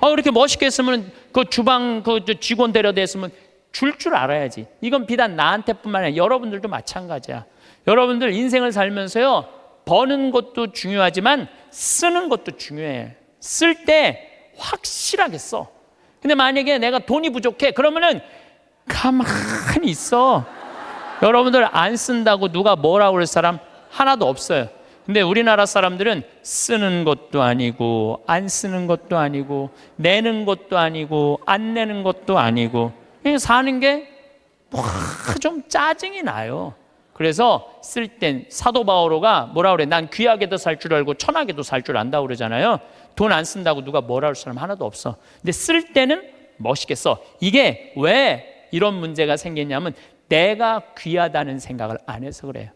그렇게 멋있게 했으면 그 주방 그 직원 데려다 했으면 줄 알아야지. 이건 비단 나한테뿐만 아니라 여러분들도 마찬가지야. 여러분들 인생을 살면서요, 버는 것도 중요하지만 쓰는 것도 중요해. 쓸 때 확실하게 써. 근데 만약에 내가 돈이 부족해 그러면은 가만히 있어. 여러분들 안 쓴다고 누가 뭐라고 그럴 사람 하나도 없어요. 근데 우리나라 사람들은 쓰는 것도 아니고 안 쓰는 것도 아니고 내는 것도 아니고 안 내는 것도 아니고 그냥 사는 게 좀 짜증이 나요. 그래서 쓸 땐 사도 바오로가 뭐라 그래? 난 귀하게도 살 줄 알고 천하게도 살 줄 안다고 그러잖아요. 돈 안 쓴다고 누가 뭐라 할 사람 하나도 없어. 근데 쓸 때는 멋있게 써. 이게 왜 이런 문제가 생겼냐면 내가 귀하다는 생각을 안 해서 그래요.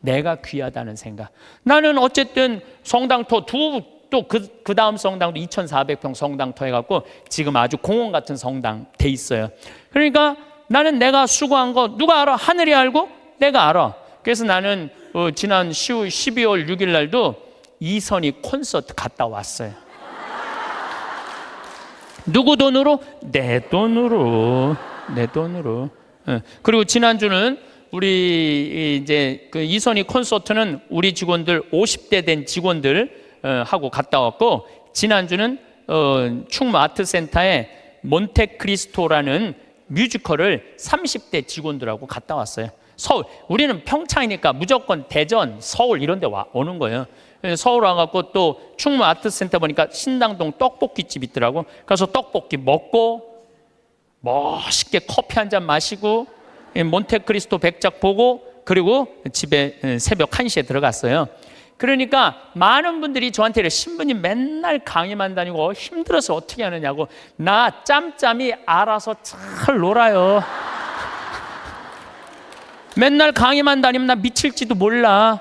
내가 귀하다는 생각. 나는 어쨌든 성당터 또 그 다음 성당도 2,400평 성당터 해갖고 지금 아주 공원 같은 성당 돼 있어요. 그러니까 나는 내가 수고한 거 누가 알아? 하늘이 알고 내가 알아. 그래서 나는 지난 12월 6일 날도 이선희 콘서트 갔다 왔어요. 누구 돈으로? 내 돈으로. 그리고 지난주는 우리 이제 그 이선희 콘서트는 우리 직원들 50대 된 직원들 하고 갔다 왔고, 지난주는 충무 아트센터에 몬테크리스토라는 뮤지컬을 30대 직원들하고 갔다 왔어요. 서울, 우리는 평창이니까 무조건 대전, 서울 이런 데 오는 거예요. 서울 와갖고 또 충무 아트센터 보니까 신당동 떡볶이집 있더라고. 그래서 떡볶이 먹고 멋있게 커피 한 잔 마시고 몬테크리스토 백작 보고 그리고 집에 새벽 1시에 들어갔어요. 그러니까 많은 분들이 저한테 이래, 신부님 맨날 강의만 다니고 힘들어서 어떻게 하느냐고. 나 짬짬이 알아서 잘 놀아요. 맨날 강의만 다니면 나 미칠지도 몰라.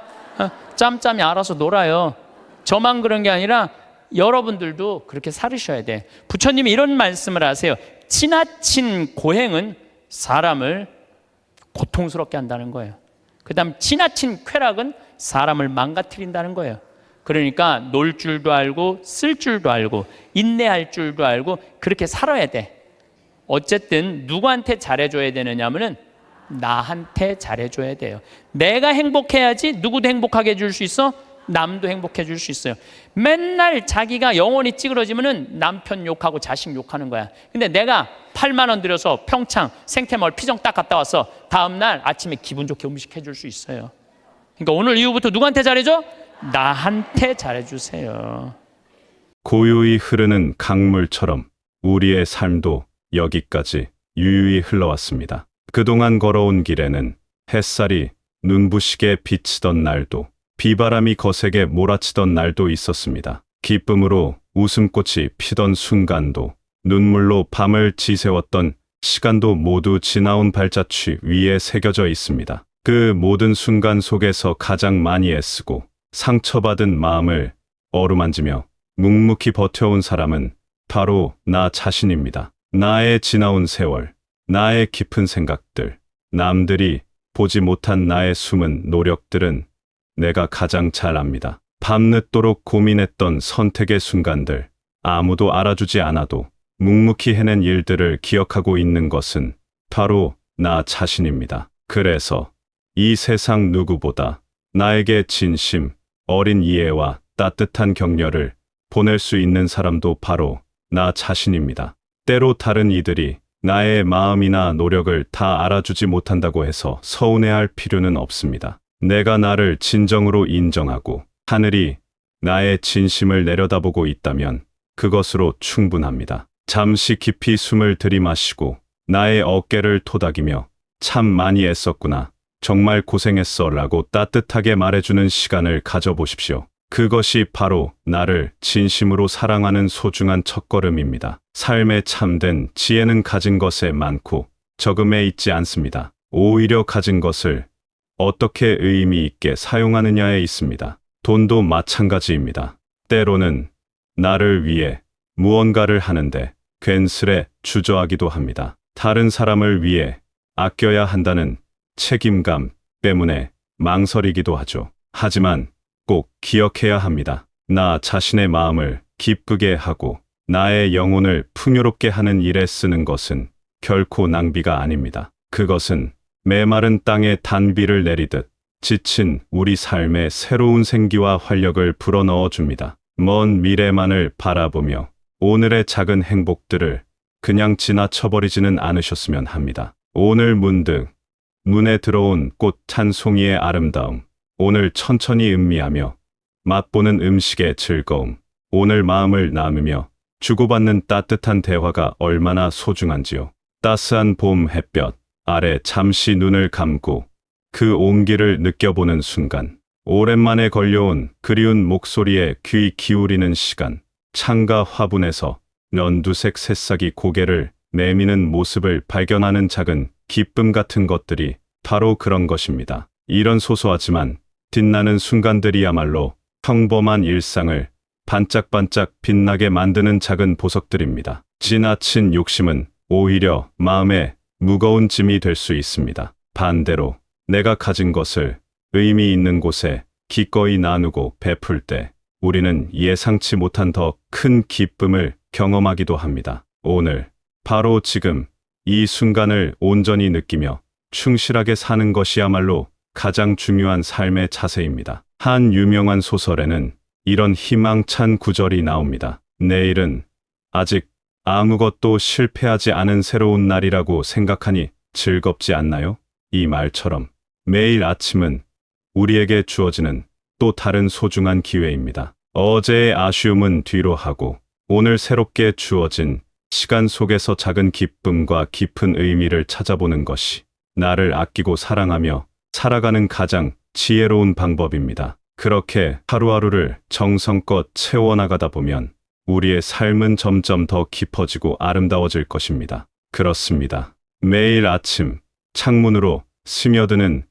짬짬이 알아서 놀아요. 저만 그런 게 아니라 여러분들도 그렇게 살으셔야 돼. 부처님이 이런 말씀을 하세요. 지나친 고행은 사람을 고통스럽게 한다는 거예요. 그 다음 지나친 쾌락은 사람을 망가뜨린다는 거예요. 그러니까 놀 줄도 알고 쓸 줄도 알고 인내할 줄도 알고 그렇게 살아야 돼. 어쨌든 누구한테 잘해줘야 되느냐면은 나한테 잘해줘야 돼요. 내가 행복해야지 누구도 행복하게 해줄 수 있어? 남도 행복해 줄 수 있어요. 맨날 자기가 영혼이 찌그러지면은 남편 욕하고 자식 욕하는 거야. 근데 내가 8만 원 들여서 평창 생태마을 피정 딱 갔다 와서 다음날 아침에 기분 좋게 음식 해줄 수 있어요. 그러니까 오늘 이후부터 누구한테 잘해줘? 나한테 잘해주세요. 고요히 흐르는 강물처럼 우리의 삶도 여기까지 유유히 흘러왔습니다. 그동안 걸어온 길에는 햇살이 눈부시게 비치던 날도, 비바람이 거세게 몰아치던 날도 있었습니다. 기쁨으로 웃음꽃이 피던 순간도, 눈물로 밤을 지새웠던 시간도 모두 지나온 발자취 위에 새겨져 있습니다. 그 모든 순간 속에서 가장 많이 애쓰고 상처받은 마음을 어루만지며 묵묵히 버텨온 사람은 바로 나 자신입니다. 나의 지나온 세월, 나의 깊은 생각들, 남들이 보지 못한 나의 숨은 노력들은 내가 가장 잘 압니다. 밤늦도록 고민했던 선택의 순간들, 아무도 알아주지 않아도 묵묵히 해낸 일들을 기억하고 있는 것은 바로 나 자신입니다. 그래서 이 세상 누구보다 나에게 진심, 어린 이해와 따뜻한 격려를 보낼 수 있는 사람도 바로 나 자신입니다. 때로 다른 이들이 나의 마음이나 노력을 다 알아주지 못한다고 해서 서운해할 필요는 없습니다. 내가 나를 진정으로 인정하고 하늘이 나의 진심을 내려다보고 있다면 그것으로 충분합니다. 잠시 깊이 숨을 들이마시고 나의 어깨를 토닥이며 참 많이 애썼구나, 정말 고생했어 라고 따뜻하게 말해주는 시간을 가져보십시오. 그것이 바로 나를 진심으로 사랑하는 소중한 첫걸음입니다. 삶의 참된 지혜는 가진 것에 많고 적음에 있지 않습니다. 오히려 가진 것을 어떻게 의미 있게 사용하느냐에 있습니다. 돈도 마찬가지입니다. 때로는 나를 위해 무언가를 하는데 괜스레 주저하기도 합니다. 다른 사람을 위해 아껴야 한다는 책임감 때문에 망설이기도 하죠. 하지만 꼭 기억해야 합니다. 나 자신의 마음을 기쁘게 하고 나의 영혼을 풍요롭게 하는 일에 쓰는 것은 결코 낭비가 아닙니다. 그것은 메마른 땅에 단비를 내리듯 지친 우리 삶에 새로운 생기와 활력을 불어넣어 줍니다. 먼 미래만을 바라보며 오늘의 작은 행복들을 그냥 지나쳐버리지는 않으셨으면 합니다. 오늘 문득 눈에 들어온 꽃 한 송이의 아름다움, 오늘 천천히 음미하며 맛보는 음식의 즐거움, 오늘 마음을 나누며 주고받는 따뜻한 대화가 얼마나 소중한지요. 따스한 봄 햇볕 아래 잠시 눈을 감고 그 온기를 느껴보는 순간, 오랜만에 걸려온 그리운 목소리에 귀 기울이는 시간, 창가 화분에서 연두색 새싹이 고개를 내미는 모습을 발견하는 작은 기쁨 같은 것들이 바로 그런 것입니다. 이런 소소하지만 빛나는 순간들이야말로 평범한 일상을 반짝반짝 빛나게 만드는 작은 보석들입니다. 지나친 욕심은 오히려 마음에 무거운 짐이 될 수 있습니다. 반대로 내가 가진 것을 의미 있는 곳에 기꺼이 나누고 베풀 때 우리는 예상치 못한 더 큰 기쁨을 경험하기도 합니다. 오늘, 바로 지금, 이 순간을 온전히 느끼며 충실하게 사는 것이야말로 가장 중요한 삶의 자세입니다. 한 유명한 소설에는 이런 희망찬 구절이 나옵니다. 내일은 아직 아무것도 실패하지 않은 새로운 날이라고 생각하니 즐겁지 않나요? 이 말처럼 매일 아침은 우리에게 주어지는 또 다른 소중한 기회입니다. 어제의 아쉬움은 뒤로 하고 오늘 새롭게 주어진 시간 속에서 작은 기쁨과 깊은 의미를 찾아보는 것이 나를 아끼고 사랑하며 살아가는 가장 지혜로운 방법입니다. 그렇게 하루하루를 정성껏 채워나가다 보면 우리의 삶은 점점 더 깊어지고 아름다워질 것입니다. 그렇습니다. 매일 아침 창문으로 스며드는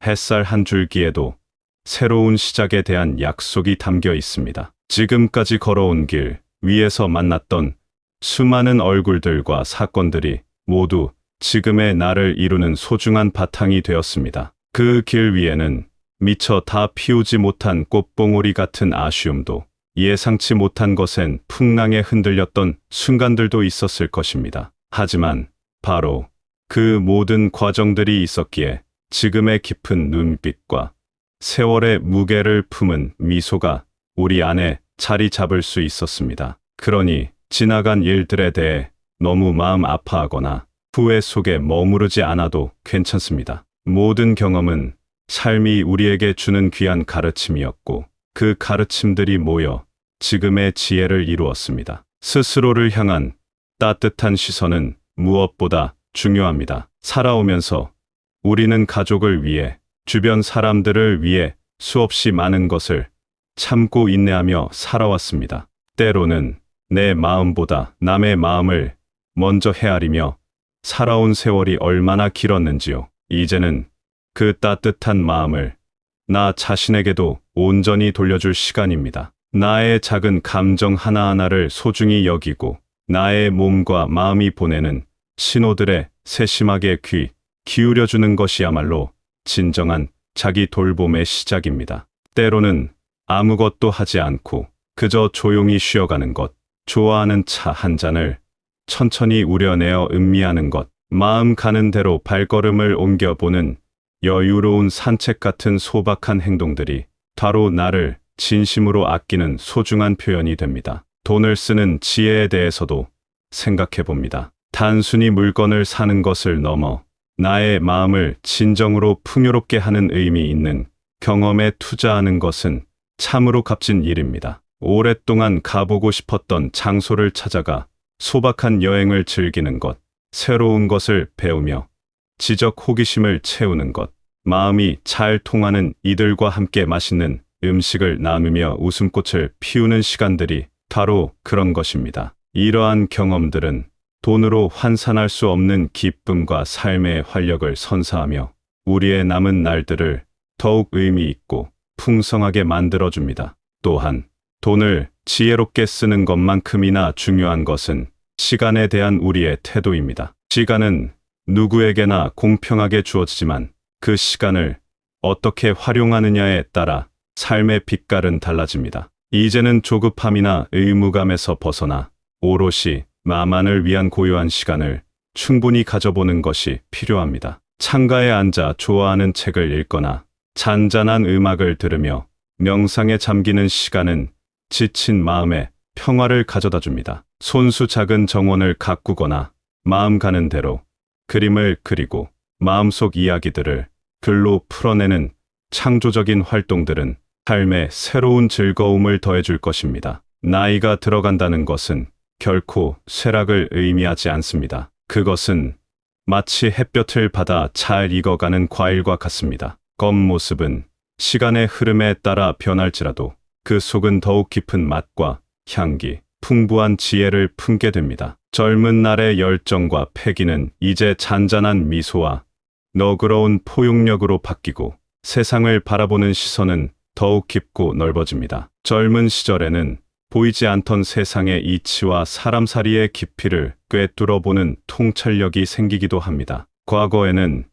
햇살 한 줄기에도 새로운 시작에 대한 약속이 담겨 있습니다. 지금까지 걸어온 길 위에서 만났던 수많은 얼굴들과 사건들이 모두 지금의 나를 이루는 소중한 바탕이 되었습니다. 그 길 위에는 미처 다 피우지 못한 꽃봉오리 같은 아쉬움도, 예상치 못한 것엔 풍랑에 흔들렸던 순간들도 있었을 것입니다. 하지만 바로 그 모든 과정들이 있었기에 지금의 깊은 눈빛과 세월의 무게를 품은 미소가 우리 안에 자리 잡을 수 있었습니다. 그러니 지나간 일들에 대해 너무 마음 아파하거나 후회 속에 머무르지 않아도 괜찮습니다. 모든 경험은 삶이 우리에게 주는 귀한 가르침이었고 그 가르침들이 모여 지금의 지혜를 이루었습니다. 스스로를 향한 따뜻한 시선은 무엇보다 중요합니다. 살아오면서 우리는 가족을 위해, 주변 사람들을 위해 수없이 많은 것을 참고 인내하며 살아왔습니다. 때로는 내 마음보다 남의 마음을 먼저 헤아리며 살아온 세월이 얼마나 길었는지요. 이제는 그 따뜻한 마음을 나 자신에게도 온전히 돌려줄 시간입니다. 나의 작은 감정 하나하나를 소중히 여기고 나의 몸과 마음이 보내는 신호들에 세심하게 귀 기울여주는 것이야말로 진정한 자기 돌봄의 시작입니다. 때로는 아무것도 하지 않고 그저 조용히 쉬어가는 것, 좋아하는 차 한 잔을 천천히 우려내어 음미하는 것, 마음 가는 대로 발걸음을 옮겨보는 여유로운 산책 같은 소박한 행동들이 바로 나를 진심으로 아끼는 소중한 표현이 됩니다. 돈을 쓰는 지혜에 대해서도 생각해 봅니다. 단순히 물건을 사는 것을 넘어 나의 마음을 진정으로 풍요롭게 하는 의미 있는 경험에 투자하는 것은 참으로 값진 일입니다. 오랫동안 가보고 싶었던 장소를 찾아가 소박한 여행을 즐기는 것, 새로운 것을 배우며 지적 호기심을 채우는 것, 마음이 잘 통하는 이들과 함께 맛있는 음식을 나누며 웃음꽃을 피우는 시간들이 바로 그런 것입니다. 이러한 경험들은 돈으로 환산할 수 없는 기쁨과 삶의 활력을 선사하며 우리의 남은 날들을 더욱 의미 있고 풍성하게 만들어줍니다. 또한 돈을 지혜롭게 쓰는 것만큼이나 중요한 것은 시간에 대한 우리의 태도입니다. 시간은 누구에게나 공평하게 주어지지만 그 시간을 어떻게 활용하느냐에 따라 삶의 빛깔은 달라집니다. 이제는 조급함이나 의무감에서 벗어나 오롯이 나만을 위한 고요한 시간을 충분히 가져보는 것이 필요합니다. 창가에 앉아 좋아하는 책을 읽거나 잔잔한 음악을 들으며 명상에 잠기는 시간은 지친 마음에 평화를 가져다 줍니다. 손수 작은 정원을 가꾸거나 마음 가는 대로 그림을 그리고 마음속 이야기들을 글로 풀어내는 창조적인 활동들은 삶에 새로운 즐거움을 더해줄 것입니다. 나이가 들어간다는 것은 결코 쇠락을 의미하지 않습니다. 그것은 마치 햇볕을 받아 잘 익어가는 과일과 같습니다. 겉모습은 시간의 흐름에 따라 변할지라도 그 속은 더욱 깊은 맛과 향기, 풍부한 지혜를 품게 됩니다. 젊은 날의 열정과 패기는 이제 잔잔한 미소와 너그러운 포용력으로 바뀌고 세상을 바라보는 시선은 더욱 깊고 넓어집니다. 젊은 시절에는 보이지 않던 세상의 이치와 사람살이의 깊이를 꿰뚫어보는 통찰력이 생기기도 합니다. 과거에는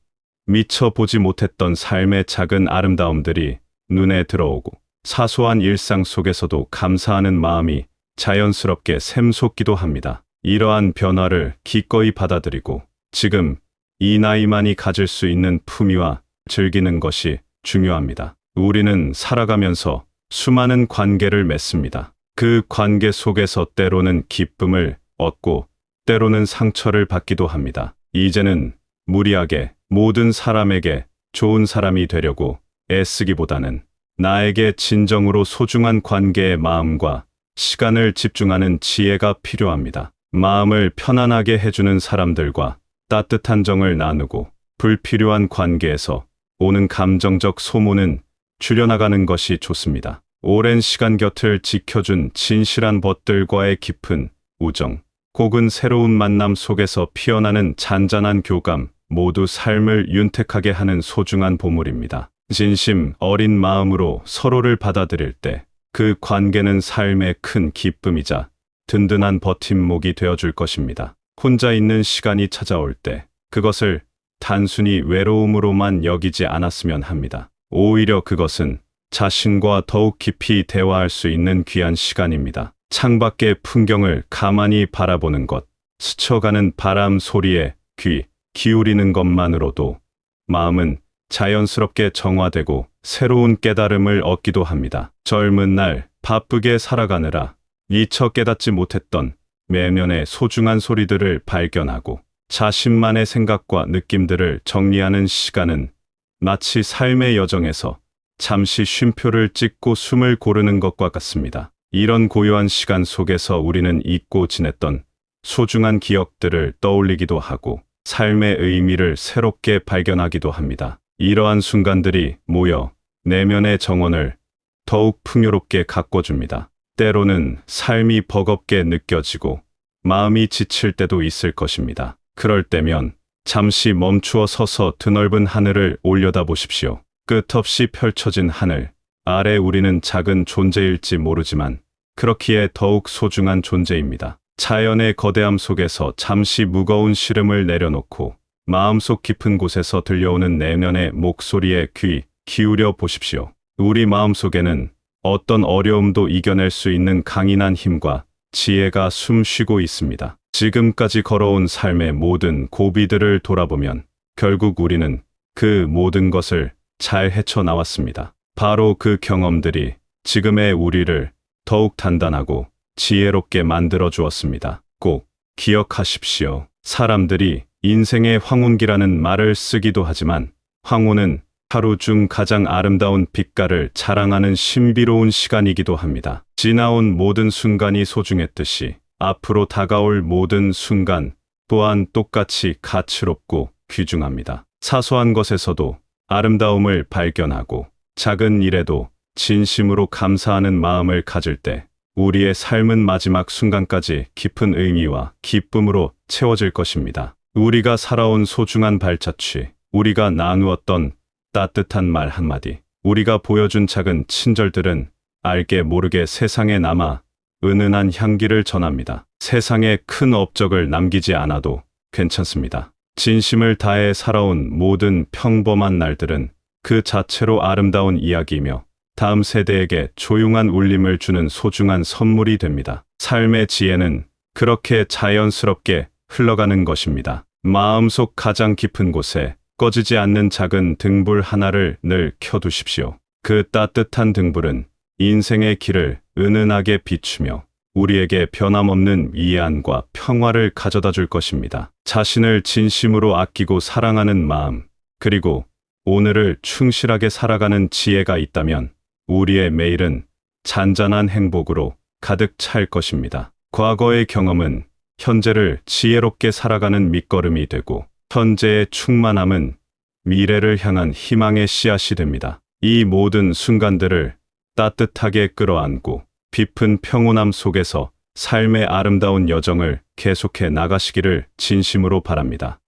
미처 보지 못했던 삶의 작은 아름다움들이 눈에 들어오고 사소한 일상 속에서도 감사하는 마음이 자연스럽게 샘솟기도 합니다. 이러한 변화를 기꺼이 받아들이고 지금 이 나이만이 가질 수 있는 품위와 즐기는 것이 중요합니다. 우리는 살아가면서 수많은 관계를 맺습니다. 그 관계 속에서 때로는 기쁨을 얻고 때로는 상처를 받기도 합니다. 이제는 무리하게 모든 사람에게 좋은 사람이 되려고 애쓰기보다는 나에게 진정으로 소중한 관계의 마음과 시간을 집중하는 지혜가 필요합니다. 마음을 편안하게 해주는 사람들과 따뜻한 정을 나누고 불필요한 관계에서 오는 감정적 소모는 줄여나가는 것이 좋습니다. 오랜 시간 곁을 지켜준 진실한 벗들과의 깊은 우정, 혹은 새로운 만남 속에서 피어나는 잔잔한 교감, 모두 삶을 윤택하게 하는 소중한 보물입니다. 진심 어린 마음으로 서로를 받아들일 때 그 관계는 삶의 큰 기쁨이자 든든한 버팀목이 되어줄 것입니다. 혼자 있는 시간이 찾아올 때 그것을 단순히 외로움으로만 여기지 않았으면 합니다. 오히려 그것은 자신과 더욱 깊이 대화할 수 있는 귀한 시간입니다. 창밖의 풍경을 가만히 바라보는 것, 스쳐가는 바람 소리에 귀 기울이는 것만으로도 마음은 자연스럽게 정화되고 새로운 깨달음을 얻기도 합니다. 젊은 날 바쁘게 살아가느라 미처 깨닫지 못했던 내면의 소중한 소리들을 발견하고 자신만의 생각과 느낌들을 정리하는 시간은 마치 삶의 여정에서 잠시 쉼표를 찍고 숨을 고르는 것과 같습니다. 이런 고요한 시간 속에서 우리는 잊고 지냈던 소중한 기억들을 떠올리기도 하고 삶의 의미를 새롭게 발견하기도 합니다. 이러한 순간들이 모여 내면의 정원을 더욱 풍요롭게 가꿔줍니다. 때로는 삶이 버겁게 느껴지고 마음이 지칠 때도 있을 것입니다. 그럴 때면 잠시 멈추어 서서 드넓은 하늘을 올려다보십시오. 끝없이 펼쳐진 하늘 아래 우리는 작은 존재일지 모르지만 그렇기에 더욱 소중한 존재입니다. 자연의 거대함 속에서 잠시 무거운 시름을 내려놓고 마음속 깊은 곳에서 들려오는 내면의 목소리에 귀 기울여 보십시오. 우리 마음속에는 어떤 어려움도 이겨낼 수 있는 강인한 힘과 지혜가 숨쉬고 있습니다. 지금까지 걸어온 삶의 모든 고비들을 돌아보면 결국 우리는 그 모든 것을 잘 헤쳐나왔습니다. 바로 그 경험들이 지금의 우리를 더욱 단단하고 지혜롭게 만들어 주었습니다. 꼭 기억하십시오. 사람들이 인생의 황혼기라는 말을 쓰기도 하지만 황혼은 하루 중 가장 아름다운 빛깔을 자랑하는 신비로운 시간이기도 합니다. 지나온 모든 순간이 소중했듯이 앞으로 다가올 모든 순간 또한 똑같이 가치롭고 귀중합니다. 사소한 것에서도 아름다움을 발견하고 작은 일에도 진심으로 감사하는 마음을 가질 때 우리의 삶은 마지막 순간까지 깊은 의미와 기쁨으로 채워질 것입니다. 우리가 살아온 소중한 발자취, 우리가 나누었던 따뜻한 말 한마디, 우리가 보여준 작은 친절들은 알게 모르게 세상에 남아 은은한 향기를 전합니다. 세상에 큰 업적을 남기지 않아도 괜찮습니다. 진심을 다해 살아온 모든 평범한 날들은 그 자체로 아름다운 이야기이며 다음 세대에게 조용한 울림을 주는 소중한 선물이 됩니다. 삶의 지혜는 그렇게 자연스럽게 흘러가는 것입니다. 마음속 가장 깊은 곳에 꺼지지 않는 작은 등불 하나를 늘 켜두십시오. 그 따뜻한 등불은 인생의 길을 은은하게 비추며 우리에게 변함없는 위안과 평화를 가져다 줄 것입니다. 자신을 진심으로 아끼고 사랑하는 마음, 그리고 오늘을 충실하게 살아가는 지혜가 있다면 우리의 매일은 잔잔한 행복으로 가득 찰 것입니다. 과거의 경험은 현재를 지혜롭게 살아가는 밑거름이 되고, 현재의 충만함은 미래를 향한 희망의 씨앗이 됩니다. 이 모든 순간들을 따뜻하게 끌어안고 깊은 평온함 속에서 삶의 아름다운 여정을 계속해 나가시기를 진심으로 바랍니다.